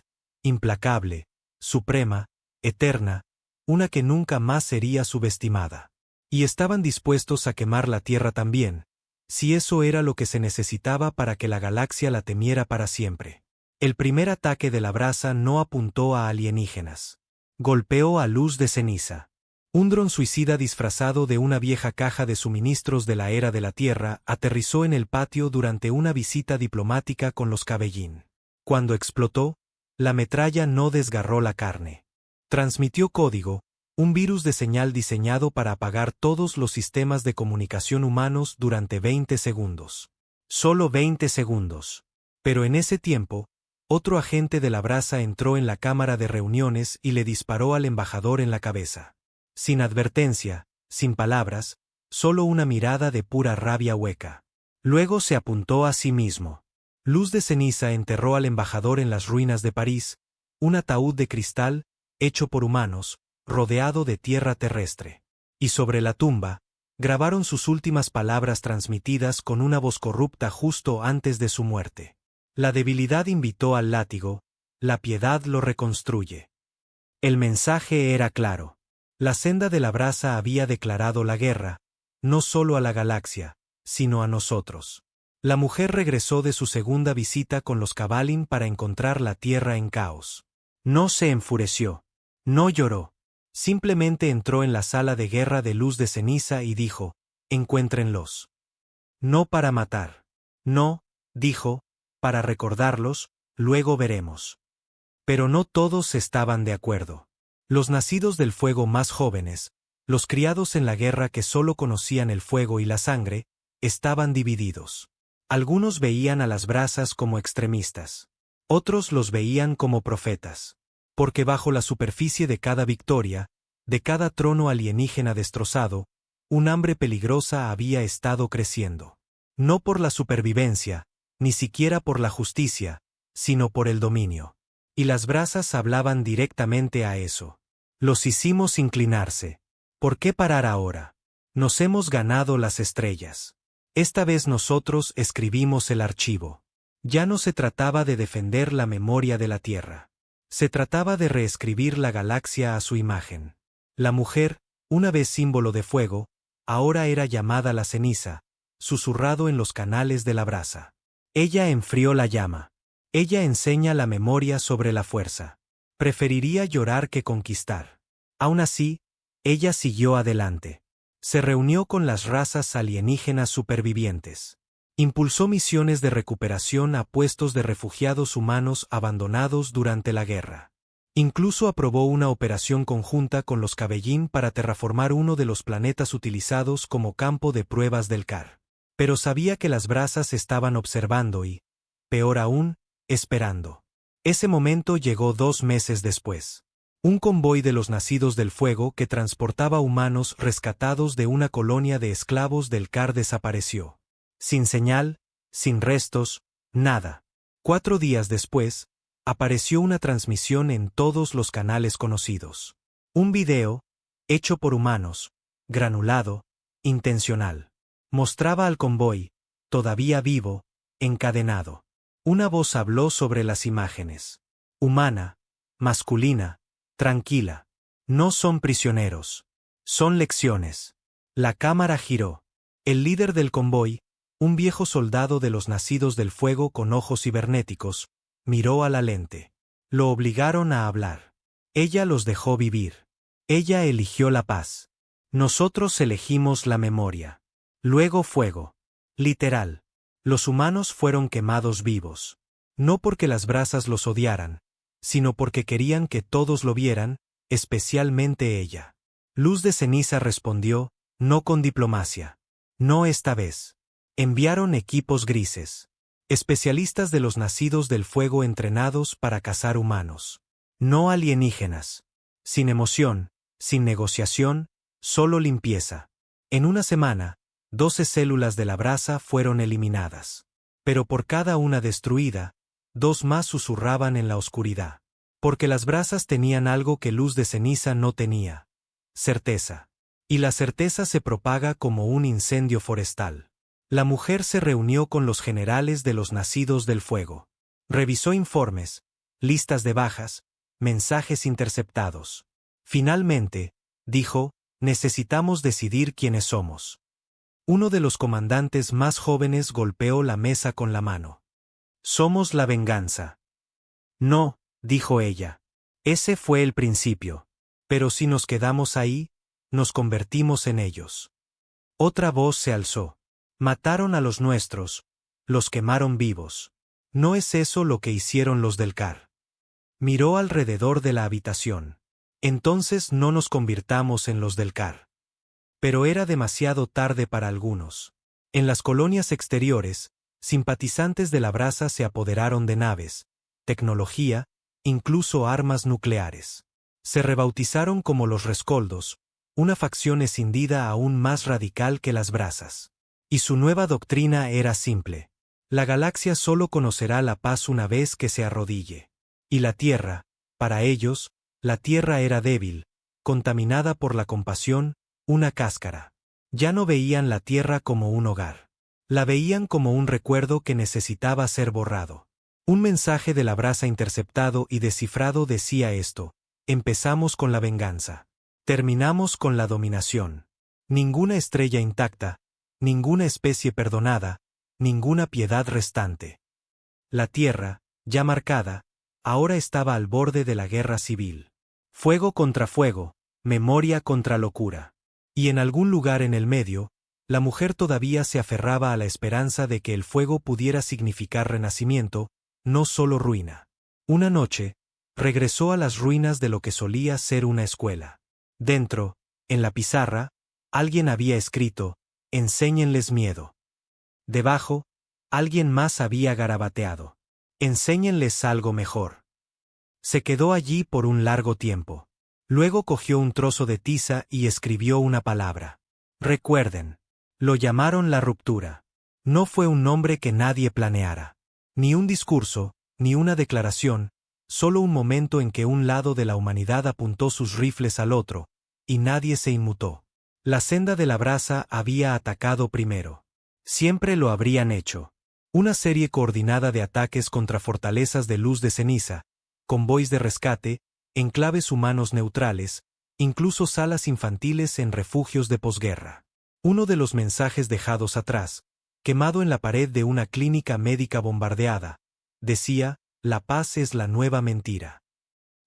implacable, suprema, eterna, una que nunca más sería subestimada. Y estaban dispuestos a quemar la Tierra también, si eso era lo que se necesitaba para que la galaxia la temiera para siempre. El primer ataque de la brasa no apuntó a alienígenas. Golpeó a Luz de Ceniza. Un dron suicida disfrazado de una vieja caja de suministros de la era de la Tierra aterrizó en el patio durante una visita diplomática con los Cabellín. Cuando explotó, la metralla no desgarró la carne. Transmitió código, un virus de señal diseñado para apagar todos los sistemas de comunicación humanos durante 20 segundos. Solo 20 segundos. Pero en ese tiempo, otro agente de la brasa entró en la cámara de reuniones y le disparó al embajador en la cabeza. Sin advertencia, sin palabras, solo una mirada de pura rabia hueca. Luego se apuntó a sí mismo. Luz de Ceniza enterró al embajador en las ruinas de París, un ataúd de cristal, hecho por humanos, rodeado de tierra terrestre. Y sobre la tumba, grabaron sus últimas palabras transmitidas con una voz corrupta justo antes de su muerte. La debilidad invitó al látigo, la piedad lo reconstruye. El mensaje era claro. La senda de la brasa había declarado la guerra, no solo a la galaxia, sino a nosotros. La mujer regresó de su segunda visita con los Cabellín para encontrar la Tierra en caos. No se enfureció. No lloró. Simplemente entró en la sala de guerra de Luz de Ceniza y dijo, encuéntrenlos. No para matar. No, dijo, para recordarlos, luego veremos. Pero no todos estaban de acuerdo. Los nacidos del fuego más jóvenes, los criados en la guerra que solo conocían el fuego y la sangre, estaban divididos. Algunos veían a las brasas como extremistas. Otros los veían como profetas. Porque bajo la superficie de cada victoria, de cada trono alienígena destrozado, un hambre peligrosa había estado creciendo. No por la supervivencia, ni siquiera por la justicia, sino por el dominio. Y las brasas hablaban directamente a eso. Los hicimos inclinarse. ¿Por qué parar ahora? Nos hemos ganado las estrellas. Esta vez nosotros escribimos el archivo. Ya no se trataba de defender la memoria de la Tierra. Se trataba de reescribir la galaxia a su imagen. La mujer, una vez símbolo de fuego, ahora era llamada la ceniza, susurrado en los canales de la brasa. Ella enfrió la llama. Ella enseña la memoria sobre la fuerza. Preferiría llorar que conquistar. Aún así, ella siguió adelante. Se reunió con las razas alienígenas supervivientes. Impulsó misiones de recuperación a puestos de refugiados humanos abandonados durante la guerra. Incluso aprobó una operación conjunta con los Cabellín para terraformar uno de los planetas utilizados como campo de pruebas del CAR. Pero sabía que las brasas estaban observando y, peor aún, esperando. Ese momento llegó 2 meses después. Un convoy de los nacidos del fuego que transportaba humanos rescatados de una colonia de esclavos del CAR desapareció. Sin señal, sin restos, nada. 4 días después, apareció una transmisión en todos los canales conocidos. Un video, hecho por humanos, granulado, intencional. Mostraba al convoy, todavía vivo, encadenado. Una voz habló sobre las imágenes. Humana, masculina, tranquila. No son prisioneros. Son lecciones. La cámara giró. El líder del convoy, un viejo soldado de los nacidos del fuego con ojos cibernéticos, miró a la lente. Lo obligaron a hablar. Ella los dejó vivir. Ella eligió la paz. Nosotros elegimos la memoria. Luego fuego. Literal. Los humanos fueron quemados vivos. No porque las brasas los odiaran, sino porque querían que todos lo vieran, especialmente ella. Luz de Ceniza respondió, no con diplomacia. No esta vez. Enviaron equipos grises. Especialistas de los nacidos del fuego entrenados para cazar humanos. No alienígenas. Sin emoción, sin negociación, solo limpieza. En una semana, 12 células de la brasa fueron eliminadas. Pero por cada una destruida, 2 más susurraban en la oscuridad. Porque las brasas tenían algo que Luz de Ceniza no tenía. Certeza. Y la certeza se propaga como un incendio forestal. La mujer se reunió con los generales de los nacidos del fuego. Revisó informes, listas de bajas, mensajes interceptados. Finalmente, dijo, necesitamos decidir quiénes somos. Uno de los comandantes más jóvenes golpeó la mesa con la mano. Somos la venganza. No, dijo ella. Ese fue el principio. Pero si nos quedamos ahí, nos convertimos en ellos. Otra voz se alzó. Mataron a los nuestros, los quemaron vivos. ¿No es eso lo que hicieron los del CAR? Miró alrededor de la habitación. Entonces no nos convirtamos en los del CAR. Pero era demasiado tarde para algunos. En las colonias exteriores, simpatizantes de la brasa se apoderaron de naves, tecnología, incluso armas nucleares. Se rebautizaron como los rescoldos, una facción escindida aún más radical que las brasas. Y su nueva doctrina era simple. La galaxia solo conocerá la paz una vez que se arrodille. Y la Tierra, para ellos, la Tierra era débil, contaminada por la compasión, una cáscara. Ya no veían la Tierra como un hogar. La veían como un recuerdo que necesitaba ser borrado. Un mensaje de la brasa interceptado y descifrado decía esto: empezamos con la venganza. Terminamos con la dominación. Ninguna estrella intacta, ninguna especie perdonada, ninguna piedad restante. La Tierra, ya marcada, ahora estaba al borde de la guerra civil. Fuego contra fuego, memoria contra locura. Y en algún lugar en el medio, la mujer todavía se aferraba a la esperanza de que el fuego pudiera significar renacimiento, no solo ruina. Una noche, regresó a las ruinas de lo que solía ser una escuela. Dentro, en la pizarra, alguien había escrito: enséñenles miedo. Debajo, alguien más había garabateado: enséñenles algo mejor. Se quedó allí por un largo tiempo. Luego cogió un trozo de tiza y escribió una palabra. Recuerden. Lo llamaron la ruptura. No fue un nombre que nadie planeara. Ni un discurso, ni una declaración, solo un momento en que un lado de la humanidad apuntó sus rifles al otro, y nadie se inmutó. La senda de la brasa había atacado primero. Siempre lo habrían hecho. Una serie coordinada de ataques contra fortalezas de luz de ceniza, convoys de rescate, enclaves humanos neutrales, incluso salas infantiles en refugios de posguerra. Uno de los mensajes dejados atrás, quemado en la pared de una clínica médica bombardeada, decía: la paz es la nueva mentira.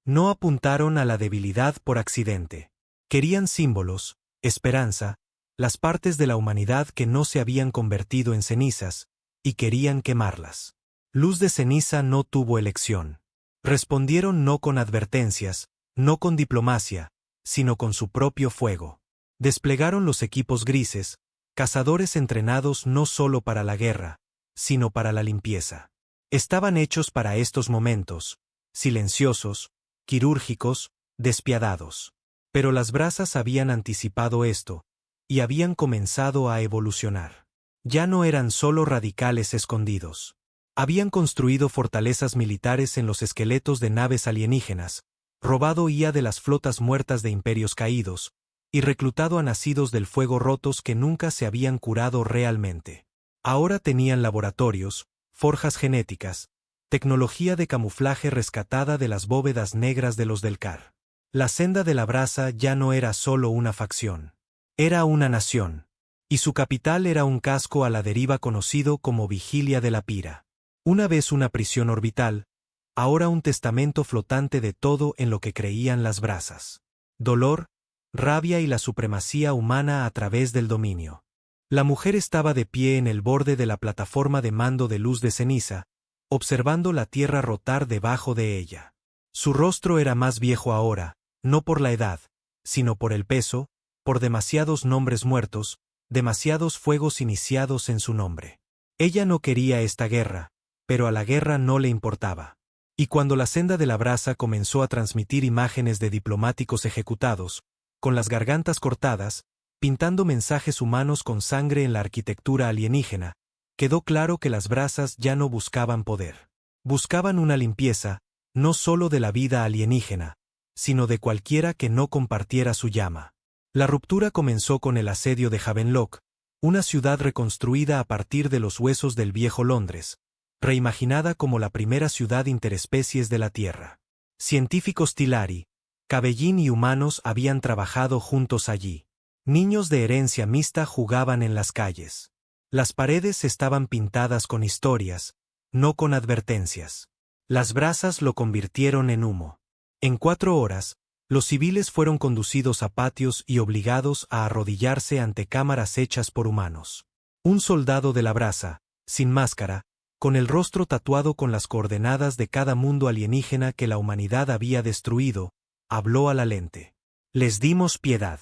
No apuntaron a la debilidad por accidente. Querían símbolos, esperanza, las partes de la humanidad que no se habían convertido en cenizas, y querían quemarlas. Luz de ceniza no tuvo elección. Respondieron no con advertencias, no con diplomacia, sino con su propio fuego. Desplegaron los equipos grises, cazadores entrenados no solo para la guerra, sino para la limpieza. Estaban hechos para estos momentos, silenciosos, quirúrgicos, despiadados. Pero las brasas habían anticipado esto, y habían comenzado a evolucionar. Ya no eran solo radicales escondidos. Habían construido fortalezas militares en los esqueletos de naves alienígenas, robado IA de las flotas muertas de imperios caídos, y reclutado a nacidos del fuego rotos que nunca se habían curado realmente. Ahora tenían laboratorios, forjas genéticas, tecnología de camuflaje rescatada de las bóvedas negras de los del CAR. La senda de la brasa ya no era solo una facción. Era una nación. Y su capital era un casco a la deriva conocido como Vigilia de la Pira. Una vez una prisión orbital, ahora un testamento flotante de todo en lo que creían las brasas. Dolor, rabia y la supremacía humana a través del dominio. La mujer estaba de pie en el borde de la plataforma de mando de luz de ceniza, observando la tierra rotar debajo de ella. Su rostro era más viejo ahora, no por la edad, sino por el peso, por demasiados nombres muertos, demasiados fuegos iniciados en su nombre. Ella no quería esta guerra, pero a la guerra no le importaba. Y cuando la senda de la brasa comenzó a transmitir imágenes de diplomáticos ejecutados, con las gargantas cortadas, pintando mensajes humanos con sangre en la arquitectura alienígena, quedó claro que las brasas ya no buscaban poder. Buscaban una limpieza, no solo de la vida alienígena, sino de cualquiera que no compartiera su llama. La ruptura comenzó con el asedio de Havenlock, una ciudad reconstruida a partir de los huesos del viejo Londres, reimaginada como la primera ciudad interespecies de la Tierra. Científicos Tilari, Cabellín y humanos habían trabajado juntos allí. Niños de herencia mixta jugaban en las calles. Las paredes estaban pintadas con historias, no con advertencias. Las brasas lo convirtieron en humo. En 4 horas, los civiles fueron conducidos a patios y obligados a arrodillarse ante cámaras hechas por humanos. Un soldado de la brasa, sin máscara, con el rostro tatuado con las coordenadas de cada mundo alienígena que la humanidad había destruido, habló a la lente. Les dimos piedad.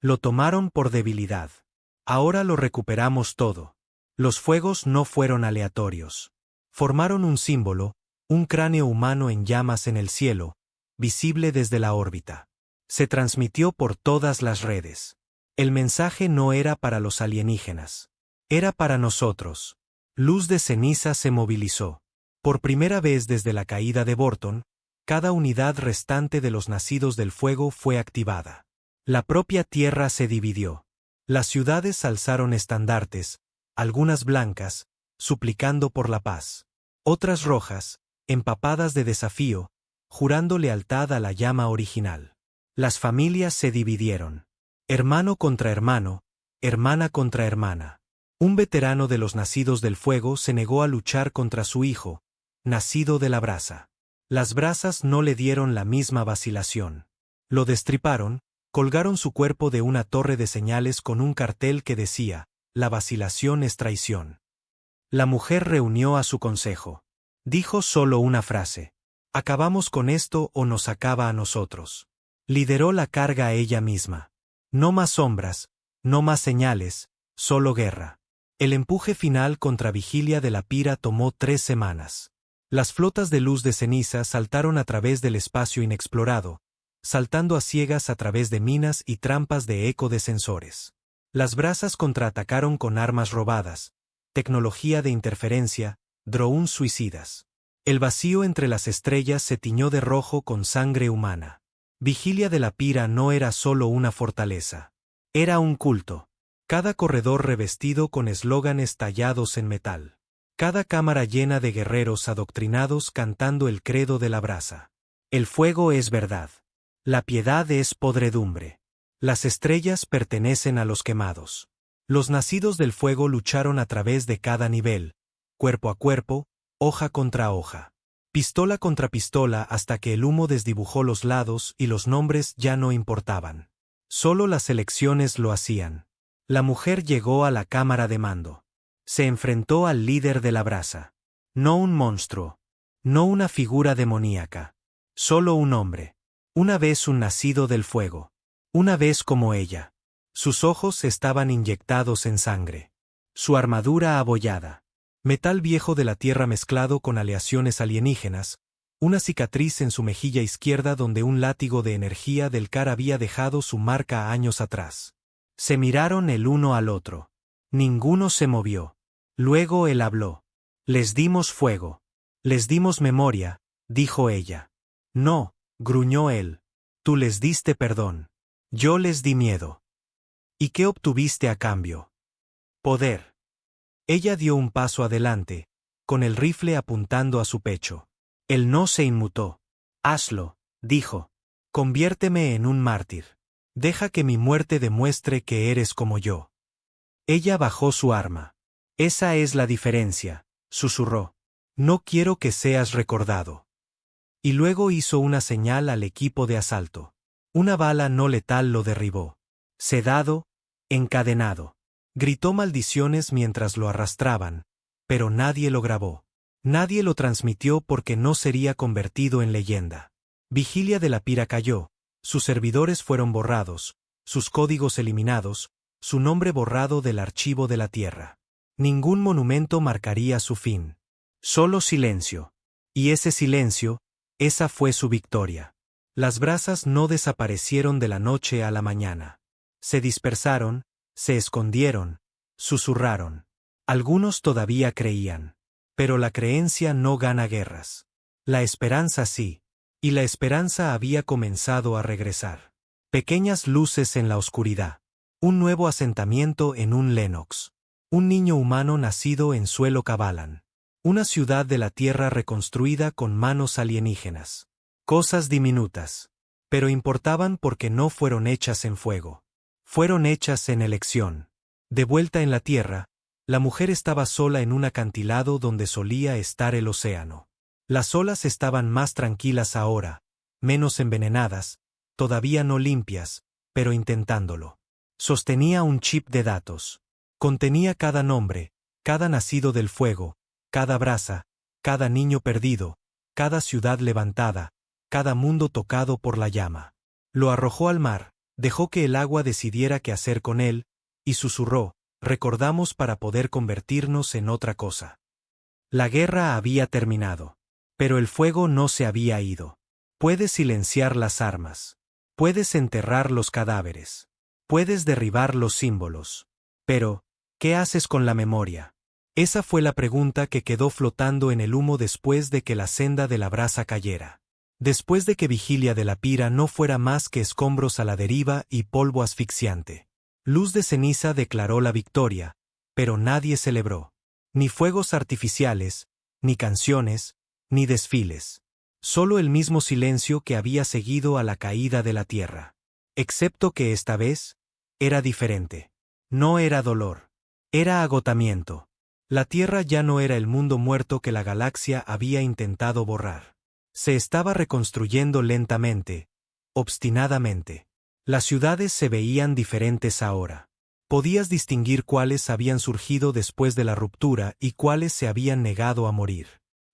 Lo tomaron por debilidad. Ahora lo recuperamos todo. Los fuegos no fueron aleatorios. Formaron un símbolo, un cráneo humano en llamas en el cielo, visible desde la órbita. Se transmitió por todas las redes. El mensaje no era para los alienígenas. Era para nosotros. Luz de Ceniza se movilizó. Por primera vez desde la caída de Borton, cada unidad restante de los nacidos del fuego fue activada. La propia tierra se dividió. Las ciudades alzaron estandartes, algunas blancas, suplicando por la paz. Otras rojas, empapadas de desafío, jurando lealtad a la llama original. Las familias se dividieron. Hermano contra hermano, hermana contra hermana. Un veterano de los nacidos del fuego se negó a luchar contra su hijo, nacido de la brasa. Las brasas no le dieron la misma vacilación. Lo destriparon, colgaron su cuerpo de una torre de señales con un cartel que decía, la vacilación es traición. La mujer reunió a su consejo. Dijo solo una frase. Acabamos con esto o nos acaba a nosotros. Lideró la carga ella misma. No más sombras, no más señales, solo guerra. El empuje final contra Vigilia de la Pira tomó 3 semanas. Las flotas de Luz de Ceniza saltaron a través del espacio inexplorado, saltando a ciegas a través de minas y trampas de eco de sensores. Las brasas contraatacaron con armas robadas, tecnología de interferencia, drones suicidas. El vacío entre las estrellas se tiñó de rojo con sangre humana. Vigilia de la Pira no era solo una fortaleza. Era un culto. Cada corredor revestido con eslóganes tallados en metal. Cada cámara llena de guerreros adoctrinados cantando el credo de la brasa. El fuego es verdad. La piedad es podredumbre. Las estrellas pertenecen a los quemados. Los nacidos del fuego lucharon a través de cada nivel, cuerpo a cuerpo, hoja contra hoja. Pistola contra pistola hasta que el humo desdibujó los lados y los nombres ya no importaban. Solo las elecciones lo hacían. La mujer llegó a la cámara de mando. Se enfrentó al líder de la brasa. No un monstruo. No una figura demoníaca. Solo un hombre. Una vez un nacido del fuego. Una vez como ella. Sus ojos estaban inyectados en sangre. Su armadura abollada. Metal viejo de la tierra mezclado con aleaciones alienígenas. Una cicatriz en su mejilla izquierda donde un látigo de energía del Kar había dejado su marca años atrás. Se miraron el uno al otro. Ninguno se movió. Luego él habló. Les dimos fuego. Les dimos memoria, dijo ella. No, gruñó él. Tú les diste perdón. Yo les di miedo. ¿Y qué obtuviste a cambio? Poder. Ella dio un paso adelante, con el rifle apuntando a su pecho. Él no se inmutó. Hazlo, dijo. Conviérteme en un mártir. Deja que mi muerte demuestre que eres como yo. Ella bajó su arma. Esa es la diferencia, susurró. No quiero que seas recordado. Y luego hizo una señal al equipo de asalto. Una bala no letal lo derribó. Sedado, encadenado. Gritó maldiciones mientras lo arrastraban, pero nadie lo grabó. Nadie lo transmitió porque no sería convertido en leyenda. Vigilia de la Pira cayó. Sus servidores fueron borrados, sus códigos eliminados, su nombre borrado del archivo de la Tierra. Ningún monumento marcaría su fin. Solo silencio. Y ese silencio, esa fue su victoria. Las brasas no desaparecieron de la noche a la mañana. Se dispersaron, se escondieron, susurraron. Algunos todavía creían. Pero la creencia no gana guerras. La esperanza sí. Y la esperanza había comenzado a regresar. Pequeñas luces en la oscuridad. Un nuevo asentamiento en un Lennox. Un niño humano nacido en suelo Cabalan. Una ciudad de la Tierra reconstruida con manos alienígenas. Cosas diminutas. Pero importaban porque no fueron hechas en fuego. Fueron hechas en elección. De vuelta en la Tierra, la mujer estaba sola en un acantilado donde solía estar el océano. Las olas estaban más tranquilas ahora, menos envenenadas, todavía no limpias, pero intentándolo. Sostenía un chip de datos. Contenía cada nombre, cada nacido del fuego, cada brasa, cada niño perdido, cada ciudad levantada, cada mundo tocado por la llama. Lo arrojó al mar, dejó que el agua decidiera qué hacer con él, y susurró, recordamos para poder convertirnos en otra cosa. La guerra había terminado. Pero el fuego no se había ido. Puedes silenciar las armas. Puedes enterrar los cadáveres. Puedes derribar los símbolos. Pero, ¿qué haces con la memoria? Esa fue la pregunta que quedó flotando en el humo después de que la senda de la brasa cayera. Después de que Vigilia de la Pira no fuera más que escombros a la deriva y polvo asfixiante. Luz de Ceniza declaró la victoria, pero nadie celebró. Ni fuegos artificiales, ni canciones, ni desfiles. Solo el mismo silencio que había seguido a la caída de la Tierra. Excepto que esta vez, era diferente. No era dolor. Era agotamiento. La Tierra ya no era el mundo muerto que la galaxia había intentado borrar. Se estaba reconstruyendo lentamente, obstinadamente. Las ciudades se veían diferentes ahora. Podías distinguir cuáles habían surgido después de la ruptura y cuáles se habían negado a morir.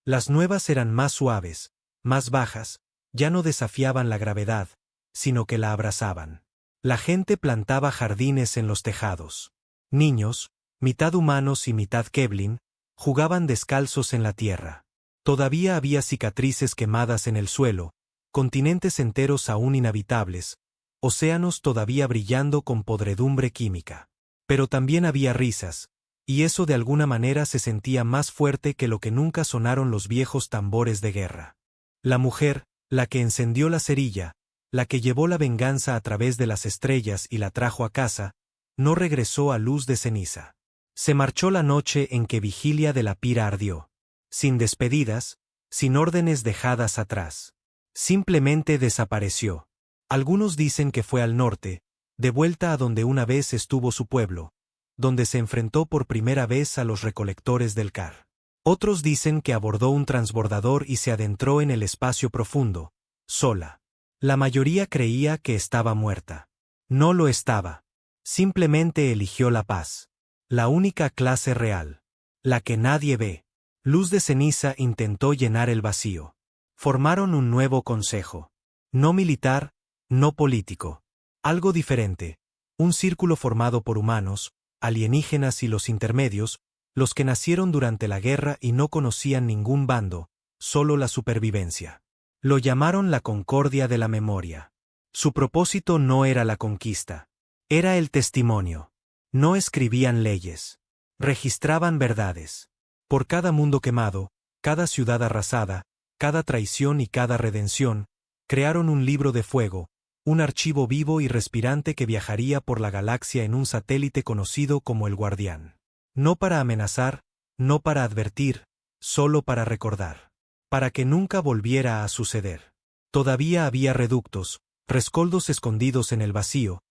Las nuevas eran más suaves, más bajas, ya no desafiaban la gravedad, sino que la abrazaban. La gente plantaba jardines en los tejados. Niños, mitad humanos y mitad Kevlin, jugaban descalzos en la tierra. Todavía había cicatrices quemadas en el suelo, continentes enteros aún inhabitables, océanos todavía brillando con podredumbre química. Pero también había risas, y eso de alguna manera se sentía más fuerte que lo que nunca sonaron los viejos tambores de guerra. La mujer, la que encendió la cerilla, la que llevó la venganza a través de las estrellas y la trajo a casa, no regresó a Luz de Ceniza. Se marchó la noche en que Vigilia de la Pira ardió. Sin despedidas, sin órdenes dejadas atrás. Simplemente desapareció. Algunos dicen que fue al norte, de vuelta a donde una vez estuvo su pueblo, donde se enfrentó por primera vez a los recolectores del Car. Otros dicen que abordó un transbordador y se adentró en el espacio profundo, sola. La mayoría creía que estaba muerta. No lo estaba. Simplemente eligió la paz. La única clase real. La que nadie ve. Luz de Ceniza intentó llenar el vacío. Formaron un nuevo consejo. No militar, no político. Algo diferente. Un círculo formado por humanos, alienígenas y los intermedios, los que nacieron durante la guerra y no conocían ningún bando, solo la supervivencia. Lo llamaron la Concordia de la Memoria. Su propósito no era la conquista. Era el testimonio. No escribían leyes. Registraban verdades. Por cada mundo quemado, cada ciudad arrasada, cada traición y cada redención, crearon un libro de fuego, un archivo vivo y respirante que viajaría por la galaxia en un satélite conocido como el Guardián. No para amenazar, no para advertir, solo para recordar. Para que nunca volviera a suceder. Todavía había reductos, rescoldos escondidos en el vacío,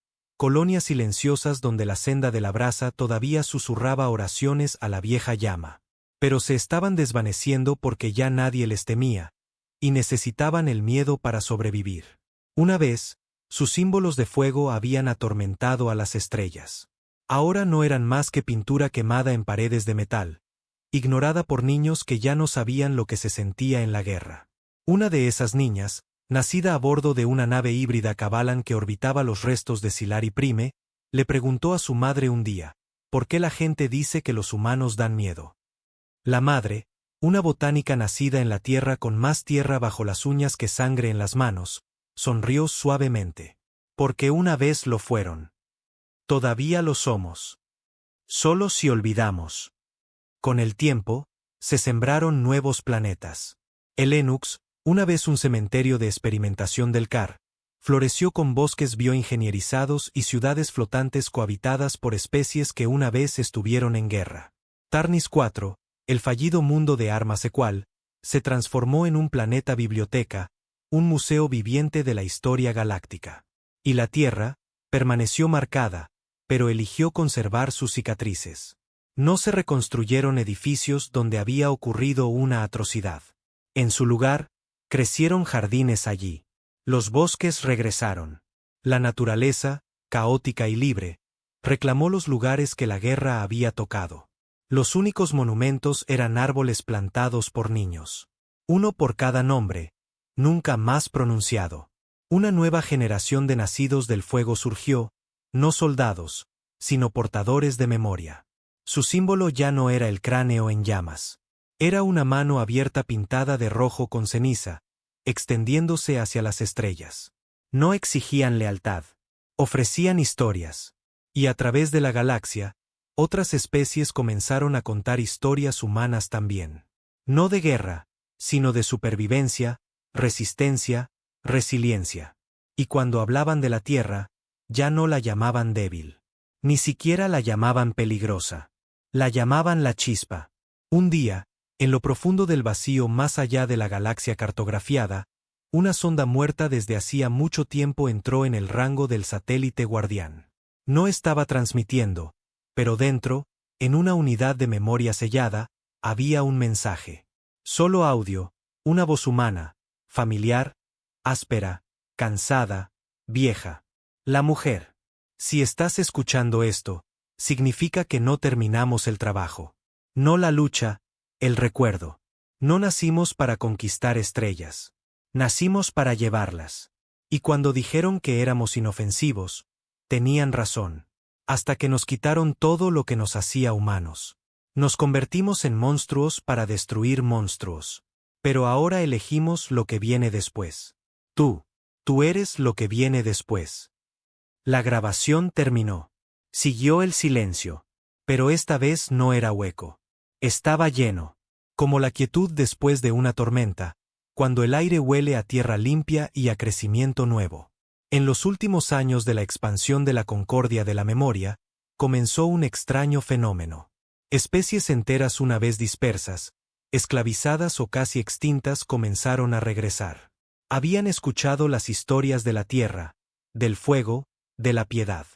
colonias silenciosas donde la senda de la brasa todavía susurraba oraciones a la vieja llama. Pero se estaban desvaneciendo porque ya nadie les temía, y necesitaban el miedo para sobrevivir. Una vez, sus símbolos de fuego habían atormentado a las estrellas. Ahora no eran más que pintura quemada en paredes de metal, ignorada por niños que ya no sabían lo que se sentía en la guerra. Una de esas niñas, nacida a bordo de una nave híbrida Cabalan que orbitaba los restos de Silari Prime, le preguntó a su madre un día, ¿por qué la gente dice que los humanos dan miedo? La madre, una botánica nacida en la tierra con más tierra bajo las uñas que sangre en las manos, sonrió suavemente. Porque una vez lo fueron. Todavía lo somos. Solo si olvidamos. Con el tiempo, se sembraron nuevos planetas. El Enux, una vez un cementerio de experimentación del Car, floreció con bosques bioingenierizados y ciudades flotantes cohabitadas por especies que una vez estuvieron en guerra. Tarnis 4, El fallido mundo de Arma Sequal se transformó en un planeta biblioteca, un museo viviente de la historia galáctica. Y la Tierra permaneció marcada, pero eligió conservar sus cicatrices. No se reconstruyeron edificios donde había ocurrido una atrocidad. En su lugar, crecieron jardines allí. Los bosques regresaron. La naturaleza, caótica y libre, reclamó los lugares que la guerra había tocado. Los únicos monumentos eran árboles plantados por niños. Uno por cada nombre, nunca más pronunciado. Una nueva generación de nacidos del fuego surgió, no soldados, sino portadores de memoria. Su símbolo ya no era el cráneo en llamas. Era una mano abierta pintada de rojo con ceniza, extendiéndose hacia las estrellas. No exigían lealtad, ofrecían historias. Y a través de la galaxia, otras especies comenzaron a contar historias humanas también. No de guerra, sino de supervivencia, resistencia, resiliencia. Y cuando hablaban de la Tierra, ya no la llamaban débil. Ni siquiera la llamaban peligrosa. La llamaban la chispa. Un día, en lo profundo del vacío más allá de la galaxia cartografiada, una sonda muerta desde hacía mucho tiempo entró en el rango del satélite guardián. No estaba transmitiendo, pero dentro, en una unidad de memoria sellada, había un mensaje. Solo audio, una voz humana, familiar, áspera, cansada, vieja. La mujer. Si estás escuchando esto, significa que no terminamos el trabajo. No la lucha, el recuerdo. No nacimos para conquistar estrellas. Nacimos para llevarlas. Y cuando dijeron que éramos inofensivos, tenían razón. Hasta que nos quitaron todo lo que nos hacía humanos. Nos convertimos en monstruos para destruir monstruos. Pero ahora elegimos lo que viene después. Tú eres lo que viene después. La grabación terminó. Siguió el silencio. Pero esta vez no era hueco. Estaba lleno. Como la quietud después de una tormenta, cuando el aire huele a tierra limpia y a crecimiento nuevo. En los últimos años de la expansión de la concordia de la memoria, comenzó un extraño fenómeno. Especies enteras una vez dispersas, esclavizadas o casi extintas comenzaron a regresar. Habían escuchado las historias de la tierra, del fuego, de la piedad.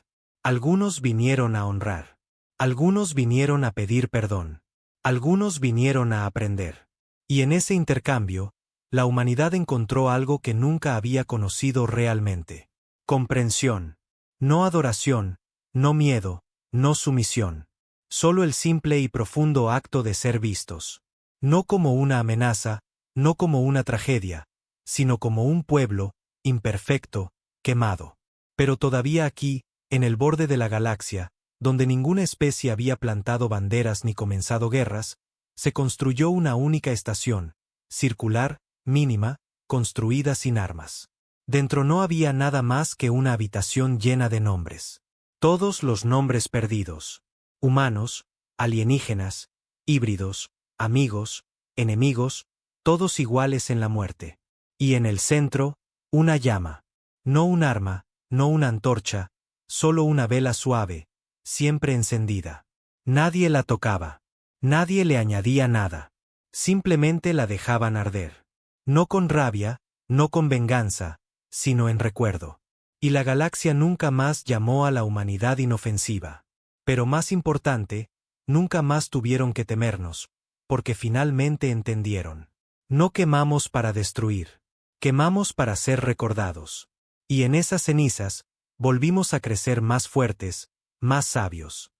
Algunos vinieron a honrar. Algunos vinieron a pedir perdón. Algunos vinieron a aprender. Y en ese intercambio, la humanidad encontró algo que nunca había conocido realmente. Comprensión. No adoración, no miedo, no sumisión. Solo el simple y profundo acto de ser vistos. No como una amenaza, no como una tragedia, sino como un pueblo, imperfecto, quemado. Pero todavía aquí, en el borde de la galaxia, donde ninguna especie había plantado banderas ni comenzado guerras, se construyó una única estación, circular, mínima, construida sin armas. Dentro no había nada más que una habitación llena de nombres. Todos los nombres perdidos. Humanos, alienígenas, híbridos, amigos, enemigos, todos iguales en la muerte. Y en el centro, una llama. No un arma, no una antorcha, solo una vela suave, siempre encendida. Nadie la tocaba. Nadie le añadía nada. Simplemente la dejaban arder. No con rabia, no con venganza, sino en recuerdo. Y la galaxia nunca más llamó a la humanidad inofensiva. Pero más importante, nunca más tuvieron que temernos, porque finalmente entendieron. No quemamos para destruir. Quemamos para ser recordados. Y en esas cenizas, volvimos a crecer más fuertes, más sabios.